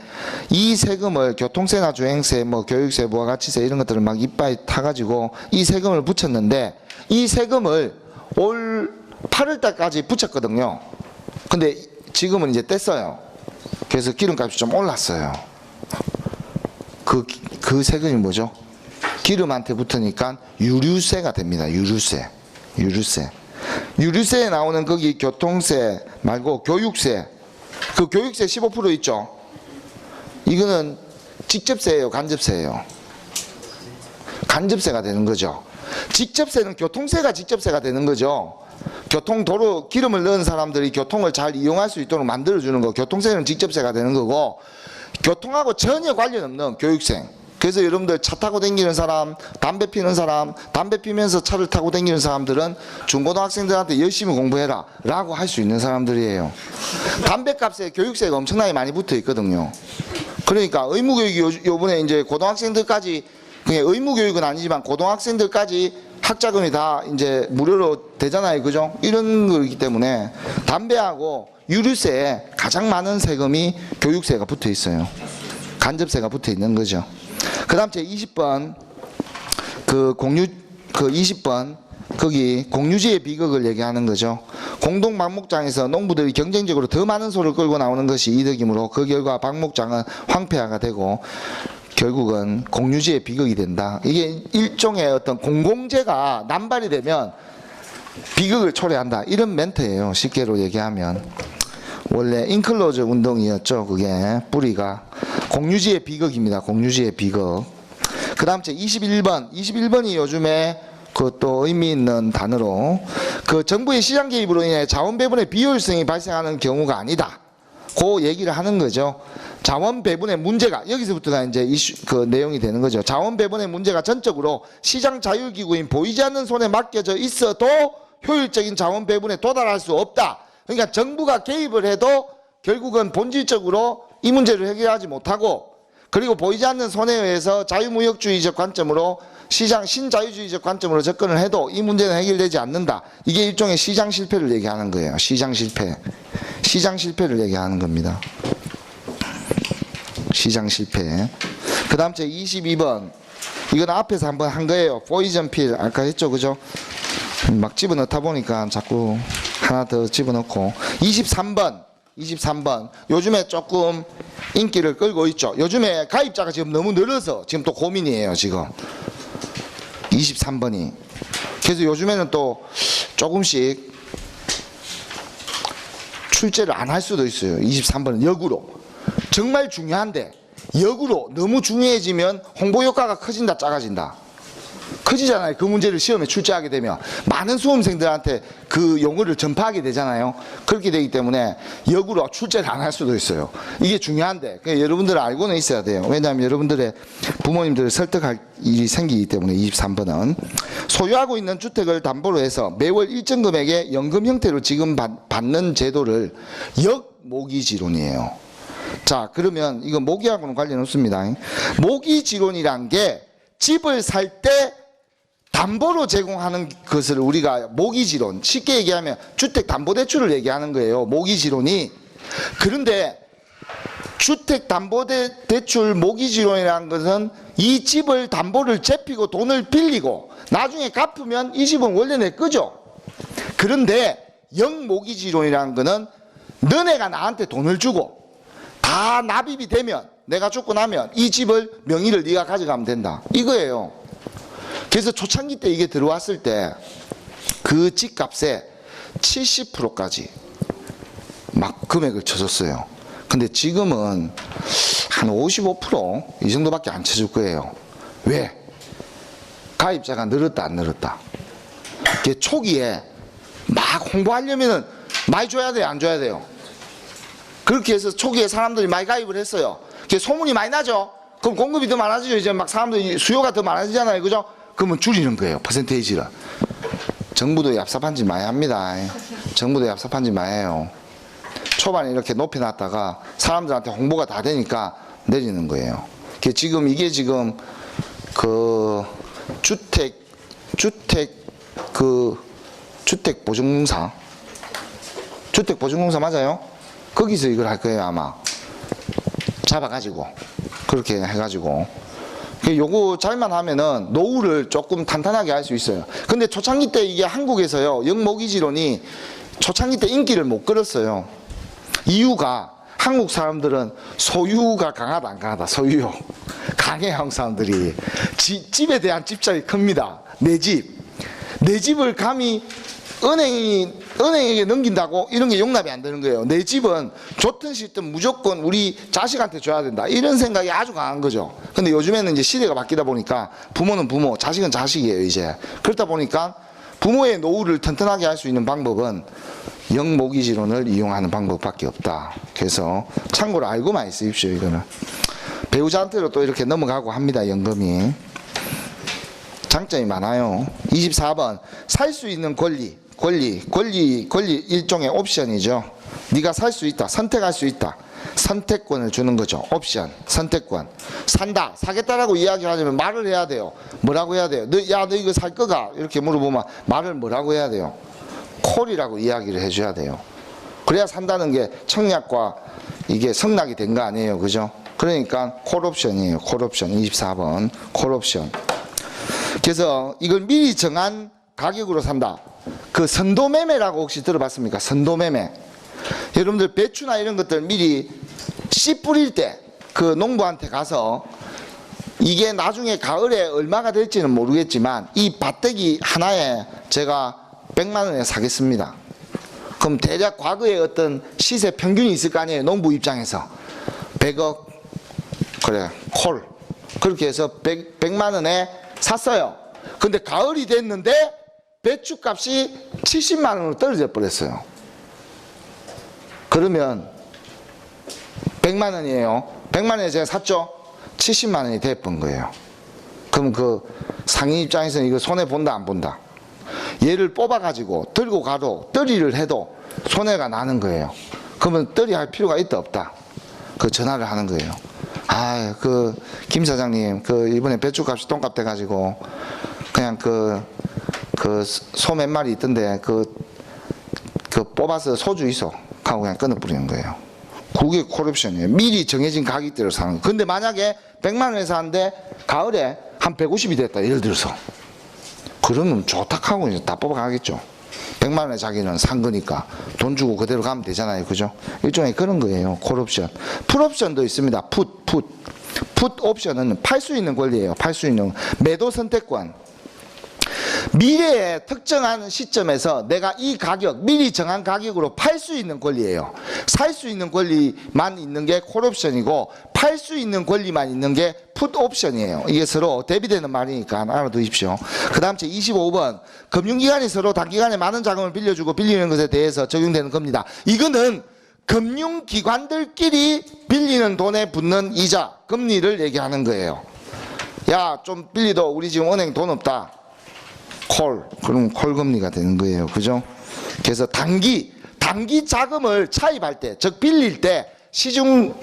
이 세금을 교통세나 주행세 뭐 교육세 부가가치세 이런 것들을 막 이빨 타가지고 이 세금을 붙였는데 이 세금을 올 8월달까지 붙였거든요. 근데 지금은 이제 뗐어요. 그래서 기름값이 좀 올랐어요. 그 세금이 뭐죠? 기름한테 붙으니까 유류세가 됩니다. 유류세에 나오는 거기 교통세 말고 교육세. 그 교육세 15% 있죠? 이거는 직접세예요, 간접세예요? 간접세가 되는 거죠. 직접세는 교통세가 직접세가 되는 거죠. 교통도로 기름을 넣은 사람들이 교통을 잘 이용할 수 있도록 만들어주는 거. 교통세는 직접세가 되는 거고 교통하고 전혀 관련 없는 교육세. 그래서 여러분들 차 타고 다니는 사람, 담배 피는 사람, 담배 피면서 차를 타고 다니는 사람들은 중고등학생들한테 열심히 공부해라 라고 할 수 있는 사람들이에요. 담배값에 교육세가 엄청나게 많이 붙어 있거든요. 그러니까 의무교육이 요번에 이제 고등학생들까지, 그냥 의무교육은 아니지만 고등학생들까지 학자금이 다 이제 무료로 되잖아요. 그죠? 이런 거기 때문에 담배하고 유류세에 가장 많은 세금이 교육세가 붙어 있어요. 간접세가 붙어 있는 거죠. 그 다음 제 20번 그 20번 거기 공유지의 비극을 얘기하는 거죠. 공동 방목장에서 농부들이 경쟁적으로 더 많은 소를 끌고 나오는 것이 이득이므로 그 결과 방목장은 황폐화가 되고 결국은 공유지의 비극이 된다. 이게 일종의 어떤 공공재가 남발이 되면 비극을 초래한다. 이런 멘트예요. 쉽게로 얘기하면. 원래 인클로즈 운동이었죠. 그게 뿌리가. 공유지의 비극입니다. 공유지의 비극. 그 다음 제 21번이 요즘에 그것도 의미 있는 단어로 그 정부의 시장 개입으로 인해 자원 배분의 비효율성이 발생하는 경우가 아니다. 그 얘기를 하는 거죠. 자원 배분의 문제가 여기서부터가 이제 그 내용이 되는 거죠. 자원 배분의 문제가 전적으로 시장 자율기구인 보이지 않는 손에 맡겨져 있어도 효율적인 자원 배분에 도달할 수 없다. 그러니까 정부가 개입을 해도 결국은 본질적으로 이 문제를 해결하지 못하고 그리고 보이지 않는 손에 의해서 자유무역주의적 관점으로 시장 신자유주의적 관점으로 접근을 해도 이 문제는 해결되지 않는다. 이게 일종의 시장 실패를 얘기하는 거예요. 시장 실패를 얘기하는 겁니다. 시장 실패. 그 다음 제 22번. 이건 앞에서 한번 한 거예요. 포이전 필. 아까 했죠. 그죠? 막 집어넣다 보니까 자꾸 하나 더 집어넣고. 23번. 요즘에 조금 인기를 끌고 있죠. 요즘에 가입자가 지금 너무 늘어서 지금 또 고민이에요. 지금. 23번이. 그래서 요즘에는 또 조금씩 출제를 안 할 수도 있어요. 23번은 역으로. 정말 중요한데 역으로 너무 중요해지면 홍보 효과가 커진다 작아진다. 커지잖아요. 그 문제를 시험에 출제하게 되면 많은 수험생들한테 그 용어를 전파하게 되잖아요. 그렇게 되기 때문에 역으로 출제를 안 할 수도 있어요. 이게 중요한데 여러분들은 알고는 있어야 돼요. 왜냐하면 여러분들의 부모님들을 설득할 일이 생기기 때문에. 23번은 소유하고 있는 주택을 담보로 해서 매월 일정 금액의 연금 형태로 지급받는 제도를 역모기지론이에요. 자, 그러면 이거 모기하고는 관련 없습니다. 모기지론이란 게 집을 살 때 담보로 제공하는 것을 우리가 모기지론, 쉽게 얘기하면 주택담보대출을 얘기하는 거예요. 모기지론이. 그런데 주택담보대출 모기지론이라는 것은 이 집을 담보를 잡히고 돈을 빌리고 나중에 갚으면 이 집은 원래 내 거죠. 그런데 역모기지론이라는 것은 너네가 나한테 돈을 주고 다 납입이 되면 내가 죽고 나면 이 집을 명의를 네가 가져가면 된다. 이거예요. 그래서 초창기 때 이게 들어왔을 때 그 집값의 70%까지 막 금액을 쳐줬어요. 근데 지금은 한 55% 이 정도밖에 안 쳐줄 거예요. 왜? 가입자가 늘었다 안 늘었다. 그 초기에 막 홍보하려면은 많이 줘야 돼요 안 줘야 돼요? 그렇게 해서 초기에 사람들이 많이 가입을 했어요. 소문이 많이 나죠? 그럼 공급이 더 많아지죠. 이제 막 사람들이 수요가 더 많아지잖아요. 그죠? 그러면 줄이는 거예요. 퍼센테이지를. 정부도 얍삽한 짓 많이 합니다. 정부도 얍삽한 짓 많이 해요. 초반에 이렇게 높여놨다가 사람들한테 홍보가 다 되니까 내리는 거예요. 지금 이게 지금 그 주택보증공사 맞아요? 거기서 이걸 할 거예요 아마. 잡아가지고 그렇게 해가지고 요거 잘만 하면은 노후를 조금 탄탄하게 할 수 있어요. 근데 초창기 때 이게 한국에서요 역모기지론이 초창기 때 인기를 못 끌었어요. 이유가 한국 사람들은 소유가 강하다 안 강하다. 소유욕 강해. 한국 사람들이 집에 대한 집착이 큽니다. 내 집을 감히 은행에게 넘긴다고 이런 게 용납이 안 되는 거예요. 내 집은 좋든 싫든 무조건 우리 자식한테 줘야 된다. 이런 생각이 아주 강한 거죠. 근데 요즘에는 이제 시대가 바뀌다 보니까 부모는 부모, 자식은 자식이에요, 이제. 그렇다 보니까 부모의 노후를 튼튼하게 할 수 있는 방법은 역모기지론을 이용하는 방법밖에 없다. 그래서 참고로 알고만 있으십시오, 이거는. 배우자한테로 또 이렇게 넘어가고 합니다, 연금이. 장점이 많아요. 24번. 살 수 있는 권리 일종의 옵션이죠. 네가 살 수 있다. 선택할 수 있다. 선택권을 주는 거죠. 옵션, 선택권. 산다, 사겠다라고 이야기하려면 말을 해야 돼요. 뭐라고 해야 돼요? 너 이거 살 거가? 이렇게 물어보면 말을 뭐라고 해야 돼요? 콜이라고 이야기를 해줘야 돼요. 그래야 산다는 게 청약과 이게 성락이 된 거 아니에요. 그죠? 그러니까 콜옵션이에요. 콜옵션. 24번 콜옵션. 그래서 이걸 미리 정한 가격으로 산다. 그 선도매매라고 혹시 들어봤습니까? 선도매매. 여러분들 배추나 이런 것들 미리 씨 뿌릴 때 그 농부한테 가서 이게 나중에 가을에 얼마가 될지는 모르겠지만 이 밭대기 하나에 제가 100만 원에 사겠습니다. 그럼 대략 과거에 어떤 시세 평균이 있을 거 아니에요. 농부 입장에서 100억 그래 콜 그렇게 해서 100만 원에 샀어요. 근데 가을이 됐는데 배추값이 70만 원으로 떨어져 버렸어요. 그러면 100만 원이에요. 100만 원에 제가 샀죠. 70만 원이 돼버린 거예요. 그럼 그 상인 입장에서는 이거 손해 본다 안 본다? 얘를 뽑아가지고 들고 가도 떨이를 해도 손해가 나는 거예요. 그러면 떨이 할 필요가 있다 없다? 그 전화를 하는 거예요. 아, 그 김 사장님, 그 이번에 배추값이 똥값 돼가지고 그냥 그 소 몇 마리 있던데 그 뽑아서 소주 있어 하고 그냥 끊어버리는 거예요. 그게 콜옵션이에요. 미리 정해진 가격대로 사는 거. 근데 만약에 100만 원에 사는데 가을에 한 150이 됐다. 예를 들어서. 그러면 좋다 하고 이제 다 뽑아가겠죠. 100만 원에 자기는 산 거니까 돈 주고 그대로 가면 되잖아요. 그죠? 일종의 그런 거예요. 콜옵션. 풋옵션도 있습니다. 풋옵션은 팔 수 있는 권리예요. 팔 수 있는 매도 선택권. 미래의 특정한 시점에서 내가 이 가격, 미리 정한 가격으로 팔 수 있는 권리예요. 살 수 있는 권리만 있는 게 콜옵션이고 팔 수 있는 권리만 있는 게 풋옵션이에요. 이게 서로 대비되는 말이니까 알아두십시오. 그 다음 제 25번 금융기관이 서로 단기간에 많은 자금을 빌려주고 빌리는 것에 대해서 적용되는 겁니다. 이거는 금융기관들끼리 빌리는 돈에 붙는 이자, 금리를 얘기하는 거예요. 야, 좀 빌리도 우리 지금 은행 돈 없다. 그럼 콜금리가 되는 거예요. 그죠? 그래서 단기 자금을 차입할 때, 즉 빌릴 때 시중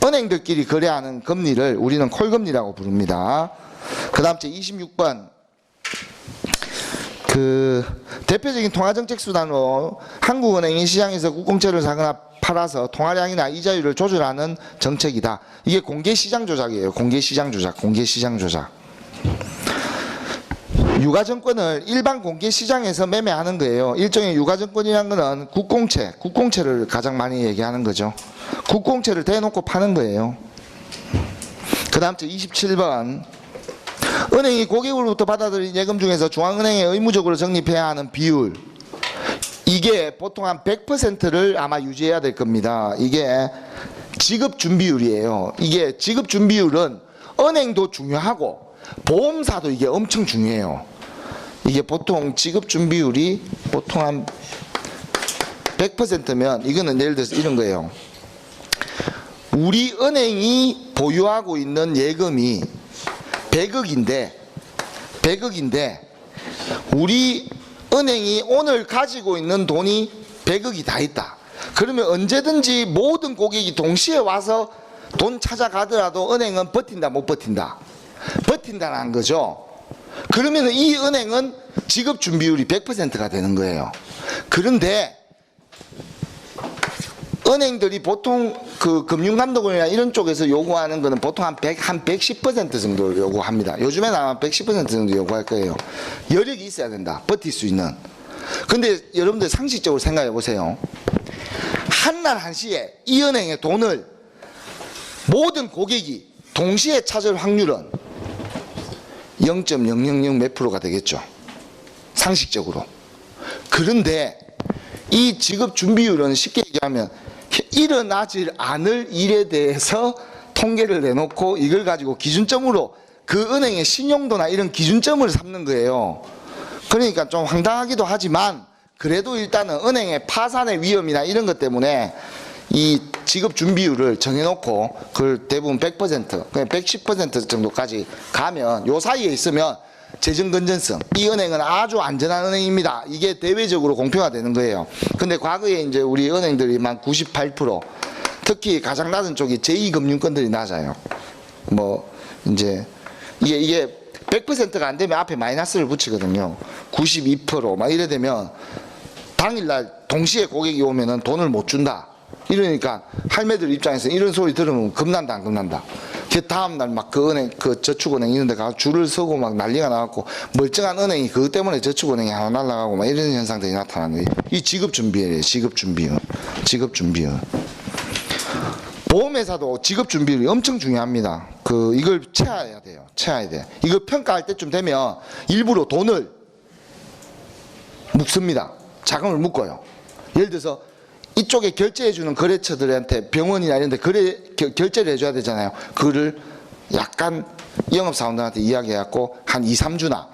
은행들끼리 거래하는 금리를 우리는 콜금리라고 부릅니다. 그 다음 제 26번 그 대표적인 통화정책 수단으로 한국은행이 시장에서 국공채를 사거나 팔아서 통화량이나 이자율을 조절하는 정책이다. 이게 공개시장 조작이에요. 공개시장 조작. 유가증권을 일반 공개시장에서 매매하는 거예요. 일종의 유가증권이라는 거는 국공채를 가장 많이 얘기하는 거죠. 국공채를 대놓고 파는 거예요. 그 다음 주 27번 은행이 고객으로부터 받아들인 예금 중에서 중앙은행에 의무적으로 적립해야 하는 비율, 이게 보통 한 100%를 아마 유지해야 될 겁니다. 이게 지급준비율이에요. 이게 지급준비율은 은행도 중요하고 보험사도 이게 엄청 중요해요. 이게 보통 지급준비율이 보통 한 100%면 이거는 예를 들어서 이런 거예요. 우리 은행이 보유하고 있는 예금이 100억인데 우리 은행이 오늘 가지고 있는 돈이 100억이 다 있다. 그러면 언제든지 모든 고객이 동시에 와서 돈 찾아가더라도 은행은 버틴다 못 버틴다? 버틴다는 거죠. 그러면 이 은행은 지급 준비율이 100%가 되는 거예요. 그런데 은행들이 보통 그 금융감독원이나 이런 쪽에서 요구하는 거는 보통 한 110% 정도 요구합니다. 요즘에는 아마 110% 정도 요구할 거예요. 여력이 있어야 된다. 버틸 수 있는. 근데 여러분들 상식적으로 생각해 보세요. 한날 한시에 이 은행의 돈을 모든 고객이 동시에 찾을 확률은 0.000 몇 프로가 되겠죠. 상식적으로. 그런데 이 지급 준비율은 쉽게 얘기하면 일어나질 않을 일에 대해서 통계를 내놓고 이걸 가지고 기준점으로 그 은행의 신용도나 이런 기준점을 삼는 거예요. 그러니까 좀 황당하기도 하지만 그래도 일단은 은행의 파산의 위험이나 이런 것 때문에 이 지급 준비율을 정해놓고 그걸 대부분 100%, 그냥 110% 정도까지 가면 요 사이에 있으면 재정 건전성, 이 은행은 아주 안전한 은행입니다. 이게 대외적으로 공표가 되는 거예요. 근데 과거에 이제 우리 은행들이 만 98%, 특히 가장 낮은 쪽이 제2금융권들이 낮아요. 뭐 이제 이게 100%가 안 되면 앞에 마이너스를 붙이거든요. 92% 이래 되면 당일날 동시에 고객이 오면은 돈을 못 준다. 이러니까 할매들 입장에서 이런 소리 들으면 겁난다 안 겁난다. 그 다음날 막 그 은행 그 저축은행 이런 데 가서 줄을 서고 막 난리가 나갖고 멀쩡한 은행이 그것 때문에 저축은행이 하나 날라가고 막 이런 현상들이 나타나는 거예요. 이 지급준비율이에요. 지급준비율. 보험회사도 지급준비율이 엄청 중요합니다. 이걸 채워야 돼요. 이걸 평가할 때쯤 되면 일부러 돈을 묶습니다. 자금을 묶어요. 예를 들어서 이쪽에 결제해주는 거래처들한테 병원이나 이런 데 결제를 해줘야 되잖아요. 그거를 약간 영업사원들한테 이야기해갖고 한 2, 3주나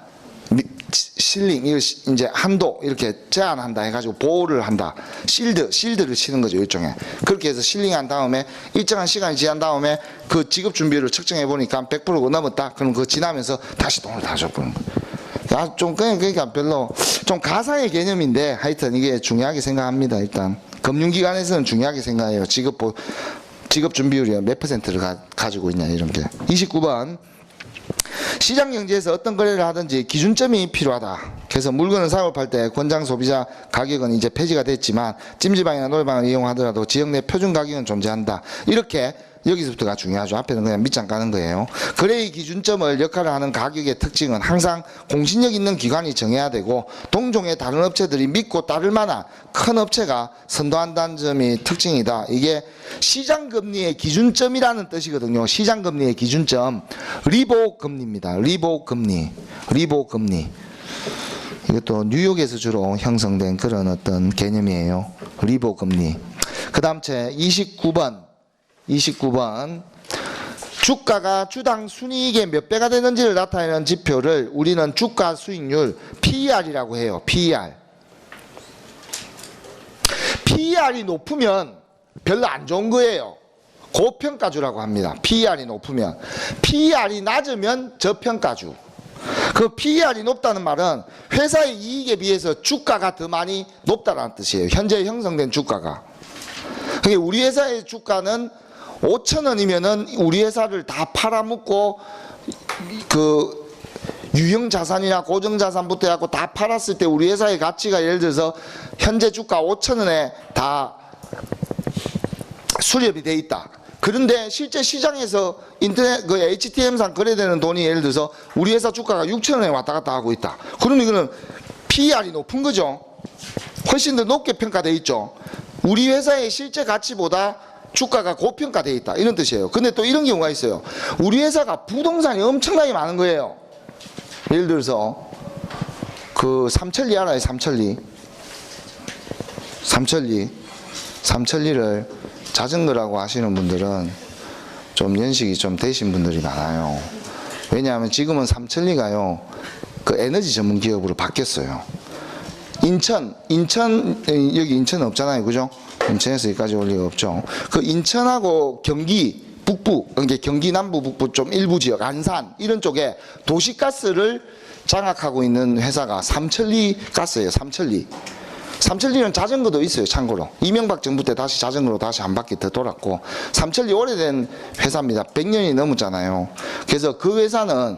실링, 이제 한도 이렇게 제한한다 해가지고 보호를 한다. 실드를 치는 거죠, 일종의. 그렇게 해서 실링한 다음에 일정한 시간이 지난 다음에 그 지급 준비율을 측정해 보니까 100%가 넘었다. 그럼 그거 지나면서 다시 돈을 다 줘버리는 거예요. 좀 그러니까 별로 좀 가상의 개념인데 하여튼 이게 중요하게 생각합니다. 일단 금융기관에서는 중요하게 생각해요. 지급 준비율이 몇 %를 가지고 있냐 이런 게. 29번 시장 경제에서 어떤 거래를 하든지 기준점이 필요하다. 그래서 물건을 사고 팔 때 권장 소비자 가격은 이제 폐지가 됐지만 찜질방이나 노래방을 이용하더라도 지역 내 표준 가격은 존재한다. 이렇게 여기서부터가 중요하죠. 앞에는 그냥 밑장 까는 거예요. 거래의 기준점을 역할을 하는 가격의 특징은 항상 공신력 있는 기관이 정해야 되고 동종의 다른 업체들이 믿고 따를 만한 큰 업체가 선도한다는 점이 특징이다. 이게 시장금리의 기준점이라는 뜻이거든요. 시장금리의 기준점. 리보금리입니다. 리보금리. 리보금리. 이것도 뉴욕에서 주로 형성된 그런 어떤 개념이에요. 리보금리. 그 다음 제 29번. 주가가 주당 순이익의 몇 배가 되는지를 나타내는 지표를 우리는 주가 수익률 PER이라고 해요. PER. PER이 높으면 별로 안 좋은 거예요. 고평가주라고 합니다. PER이 높으면. PER이 낮으면 저평가주. 그 PER이 높다는 말은 회사의 이익에 비해서 주가가 더 많이 높다는 뜻이에요. 현재 형성된 주가가. 그러니까 우리 회사의 주가는 5,000원이면은 우리 회사를 다 팔아먹고 그 유형 자산이나 고정 자산부터 해갖고 다 팔았을 때 우리 회사의 가치가 예를 들어서 현재 주가 5,000원에 다 수렵이 돼 있다. 그런데 실제 시장에서 인터넷 그 HTM상 거래되는 돈이 예를 들어서 우리 회사 주가가 6,000원에 왔다 갔다 하고 있다. 그러면 이거는 PER이 높은 거죠. 훨씬 더 높게 평가돼 있죠. 우리 회사의 실제 가치보다 주가가 고평가되어 있다 이런 뜻이에요. 근데 또 이런 경우가 있어요. 우리 회사가 부동산이 엄청나게 많은 거예요. 예를 들어서 그 삼천리 알아요? 삼천리를 자전거라고 하시는 분들은 좀 연식이 좀 되신 분들이 많아요. 왜냐하면 지금은 삼천리가요 그 에너지 전문 기업으로 바뀌었어요. 인천 여기 인천은 없잖아요, 그죠? 인천에서 여기까지 올 리가 없죠. 그 인천하고 경기 북부, 그러니까 경기 남부 북부 좀 일부 지역, 안산 이런 쪽에 도시가스를 장악하고 있는 회사가 삼천리 가스예요. 삼천리는 자전거도 있어요, 참고로. 이명박 정부 때 다시 자전거로 다시 한 바퀴 더 돌았고, 삼천리 오래된 회사입니다. 100년이 넘었잖아요. 그래서 그 회사는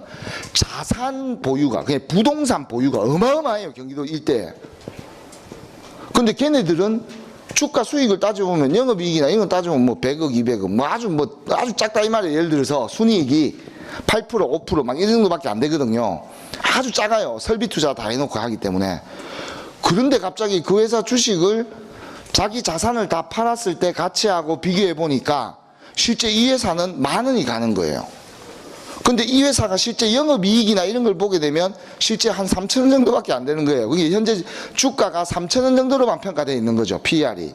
자산 보유가, 그냥 부동산 보유가 어마어마해요, 경기도 일대에. 근데 걔네들은 주가 수익을 따져보면 영업이익이나 이런 거 따져보면 뭐 100억, 200억, 아주 작다 이 말이에요. 예를 들어서 순이익이 8%, 5% 막 이 정도밖에 안 되거든요. 아주 작아요. 설비 투자 다 해놓고 하기 때문에. 그런데 갑자기 그 회사 주식을 자기 자산을 다 팔았을 때 가치하고 비교해 보니까 실제 이 회사는 10,000원이 가는 거예요. 근데 이 회사가 실제 영업이익이나 이런 걸 보게 되면 실제 한 3,000원 정도밖에 안 되는 거예요. 그게 현재 주가가 3,000원 정도로만 평가되어 있는 거죠. PER이.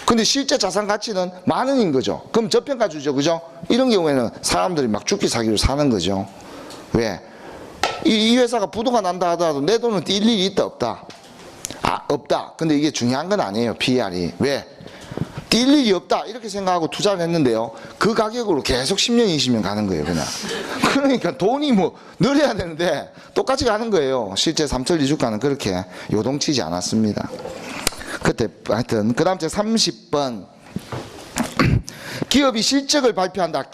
근데 실제 자산 가치는 10,000원인 거죠. 그럼 저평가주죠. 그죠? 이런 경우에는 사람들이 막 죽기 사기로 사는 거죠. 왜? 이 회사가 부도가 난다 하더라도 내 돈은 뛸 일이 있다 없다? 없다. 근데 이게 중요한 건 아니에요. PER이. 왜? 뛸 일이 없다 이렇게 생각하고 투자를 했는데요, 그 가격으로 계속 10년 20년 가는 거예요. 그냥. 그러니까 돈이 뭐 늘어야 되는데 똑같이 가는 거예요. 실제 삼천리 주가는 그렇게 요동치지 않았습니다. 그때 하여튼 그 다음 제 30번 기업이 실적을 발표한다.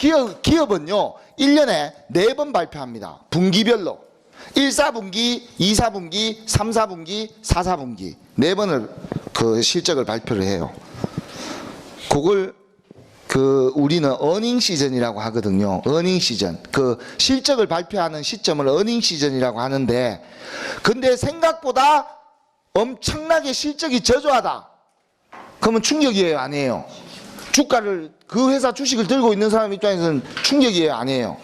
기업은요 1년에 4번 발표합니다. 분기별로 1, 4분기, 2, 4분기, 3, 4분기, 4, 4분기 4번을 그 실적을 발표를 해요. 그걸 우리는 어닝 시즌이라고 하거든요. 어닝 시즌. 그 실적을 발표하는 시점을 어닝 시즌이라고 하는데, 근데 생각보다 엄청나게 실적이 저조하다. 그러면 충격이에요, 아니에요? 주가를 그 회사 주식을 들고 있는 사람 입장에서는 충격이에요, 아니에요?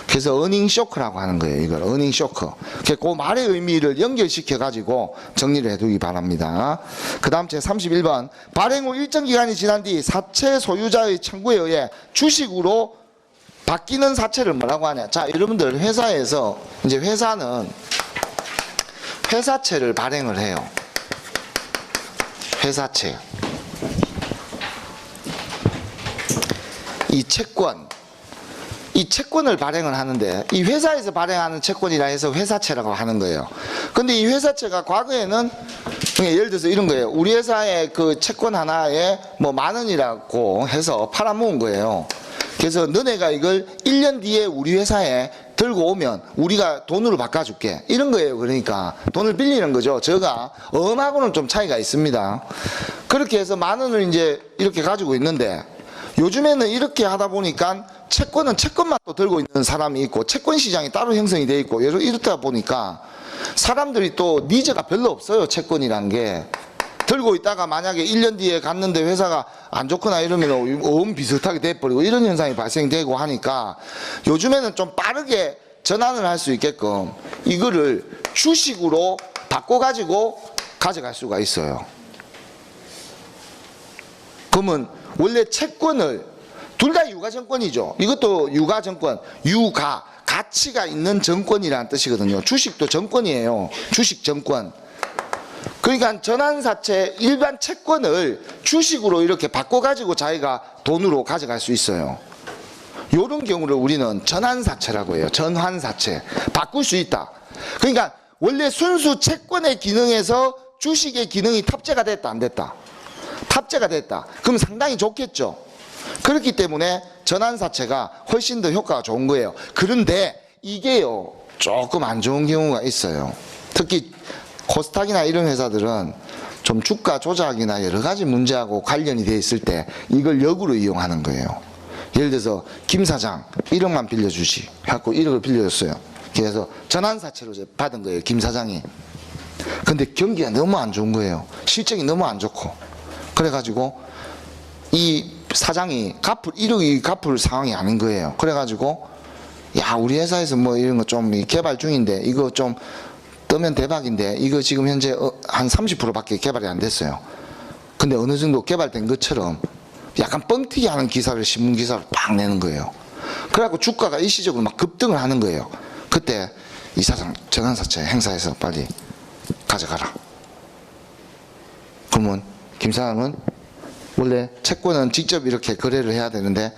그래서 어닝 쇼크라고 하는 거예요. 이걸 어닝 쇼크. 그 말의 의미를 연결시켜 가지고 정리를 해두기 바랍니다. 그 다음 제 31번 발행 후 일정 기간이 지난 뒤 사채 소유자의 청구에 의해 주식으로 바뀌는 사채를 뭐라고 하냐. 자, 여러분들 회사에서 이제 회사는 회사채를 발행을 해요. 회사채. 이 채권을 발행을 하는데, 이 회사에서 발행하는 채권이라 해서 회사채라고 하는 거예요. 근데 이 회사채가 과거에는 예를 들어서 이런 거예요. 우리 회사의 그 채권 하나에 뭐 10,000원이라고 해서 팔아모은 거예요. 그래서 너네가 이걸 1년 뒤에 우리 회사에 들고 오면 우리가 돈으로 바꿔줄게. 이런 거예요. 그러니까 돈을 빌리는 거죠. 저가 엄하고는 좀 차이가 있습니다. 그렇게 해서 만 원을 이제 이렇게 가지고 있는데 요즘에는 이렇게 하다 보니까 채권은 채권만 또 들고 있는 사람이 있고 채권 시장이 따로 형성이 돼 있고 이렇다 보니까 사람들이 또 니즈가 별로 없어요. 채권이란 게. 들고 있다가 만약에 1년 뒤에 갔는데 회사가 안 좋거나 이러면 너무 비슷하게 돼버리고 이런 현상이 발생되고 하니까 요즘에는 좀 빠르게 전환을 할 수 있게끔 이거를 주식으로 바꿔가지고 가져갈 수가 있어요. 그러면 원래 채권을 둘 다 유가증권이죠. 이것도 유가증권, 유가, 가치가 있는 정권이라는 뜻이거든요. 주식도 정권이에요. 주식정권. 그러니까 전환사채 일반 채권을 주식으로 이렇게 바꿔가지고 자기가 돈으로 가져갈 수 있어요. 이런 경우를 우리는 전환사채라고 해요. 전환사채. 바꿀 수 있다. 그러니까 원래 순수 채권의 기능에서 주식의 기능이 탑재가 됐다 안 됐다? 탑재가 됐다. 그럼 상당히 좋겠죠. 그렇기 때문에 전환사채가 훨씬 더 효과가 좋은 거예요. 그런데 이게요 조금 안 좋은 경우가 있어요. 특히 코스닥이나 이런 회사들은 좀 주가 조작이나 여러 가지 문제하고 관련이 돼 있을 때 이걸 역으로 이용하는 거예요. 예를 들어서 김 사장 1억만 빌려주시 해갖고 1억을 빌려줬어요. 그래서 전환사채로 받은 거예요. 김 사장이. 근데 경기가 너무 안 좋은 거예요. 실적이 너무 안 좋고. 그래가지고 이 사장이 1억이 갚을 상황이 아닌 거예요. 그래가지고 야 우리 회사에서 뭐 이런 거 좀 개발 중인데 이거 좀 뜨면 대박인데 이거 지금 현재 한 30%밖에 개발이 안 됐어요. 근데 어느 정도 개발된 것처럼 약간 뻥튀기 하는 기사를 신문 기사로 팍 내는 거예요. 그래갖고 주가가 일시적으로 막 급등을 하는 거예요. 그때 이 사장 전환사채 행사해서 빨리 가져가라. 그러면 김 사장은 원래 채권은 직접 이렇게 거래를 해야 되는데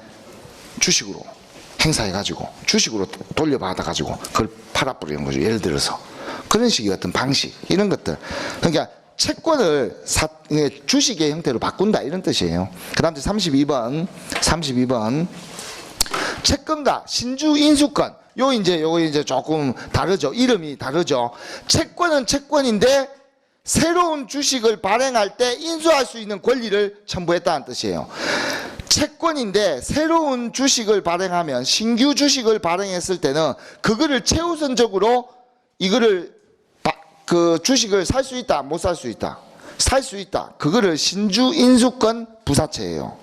주식으로 행사해가지고 주식으로 돌려받아가지고 그걸 팔아버리는 거죠. 예를 들어서 그런 식의 어떤 방식 이런 것들. 그러니까 채권을 주식의 형태로 바꾼다 이런 뜻이에요. 그 다음 32번 채권과 신주 인수권. 요거 이제 조금 다르죠. 이름이 다르죠. 채권은 채권인데 새로운 주식을 발행할 때 인수할 수 있는 권리를 첨부했다는 뜻이에요. 채권인데 새로운 주식을 발행하면 신규 주식을 발행했을 때는 그거를 최우선적으로 이거를 그 주식을 살 수 있다 못 살 수 있다? 살 수 있다. 그거를 신주 인수권 부사채예요.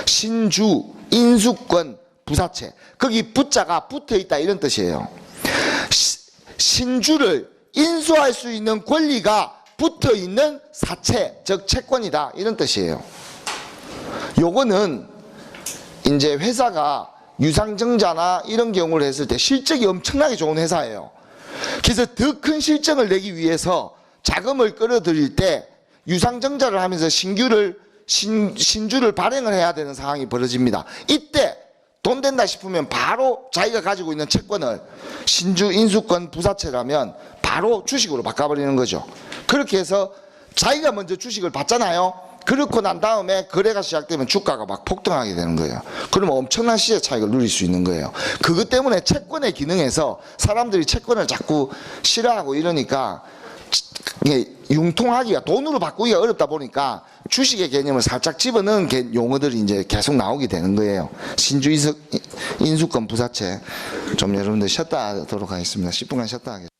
신주 인수권 부사채. 거기 부자가 붙어 있다 이런 뜻이에요. 신주를 인수할 수 있는 권리가 붙어 있는 사채, 즉 채권이다 이런 뜻이에요. 요거는 이제 회사가 유상증자나 이런 경우를 했을 때 실적이 엄청나게 좋은 회사예요. 그래서 더 큰 실적을 내기 위해서 자금을 끌어들일 때 유상증자를 하면서 신주를 발행을 해야 되는 상황이 벌어집니다. 이때 돈 된다 싶으면 바로 자기가 가지고 있는 채권을 신주 인수권 부사채라면 바로 주식으로 바꿔버리는 거죠. 그렇게 해서 자기가 먼저 주식을 받잖아요. 그렇고 난 다음에 거래가 시작되면 주가가 막 폭등하게 되는 거예요. 그러면 엄청난 시세 차익을 누릴 수 있는 거예요. 그것 때문에 채권의 기능에서 사람들이 채권을 자꾸 싫어하고 이러니까 융통하기가 돈으로 바꾸기가 어렵다 보니까 주식의 개념을 살짝 집어넣은 용어들이 이제 계속 나오게 되는 거예요. 신주 인수권 부사채 좀 여러분들 쉬었다 하도록 하겠습니다. 10분간 쉬었다 하겠습니다.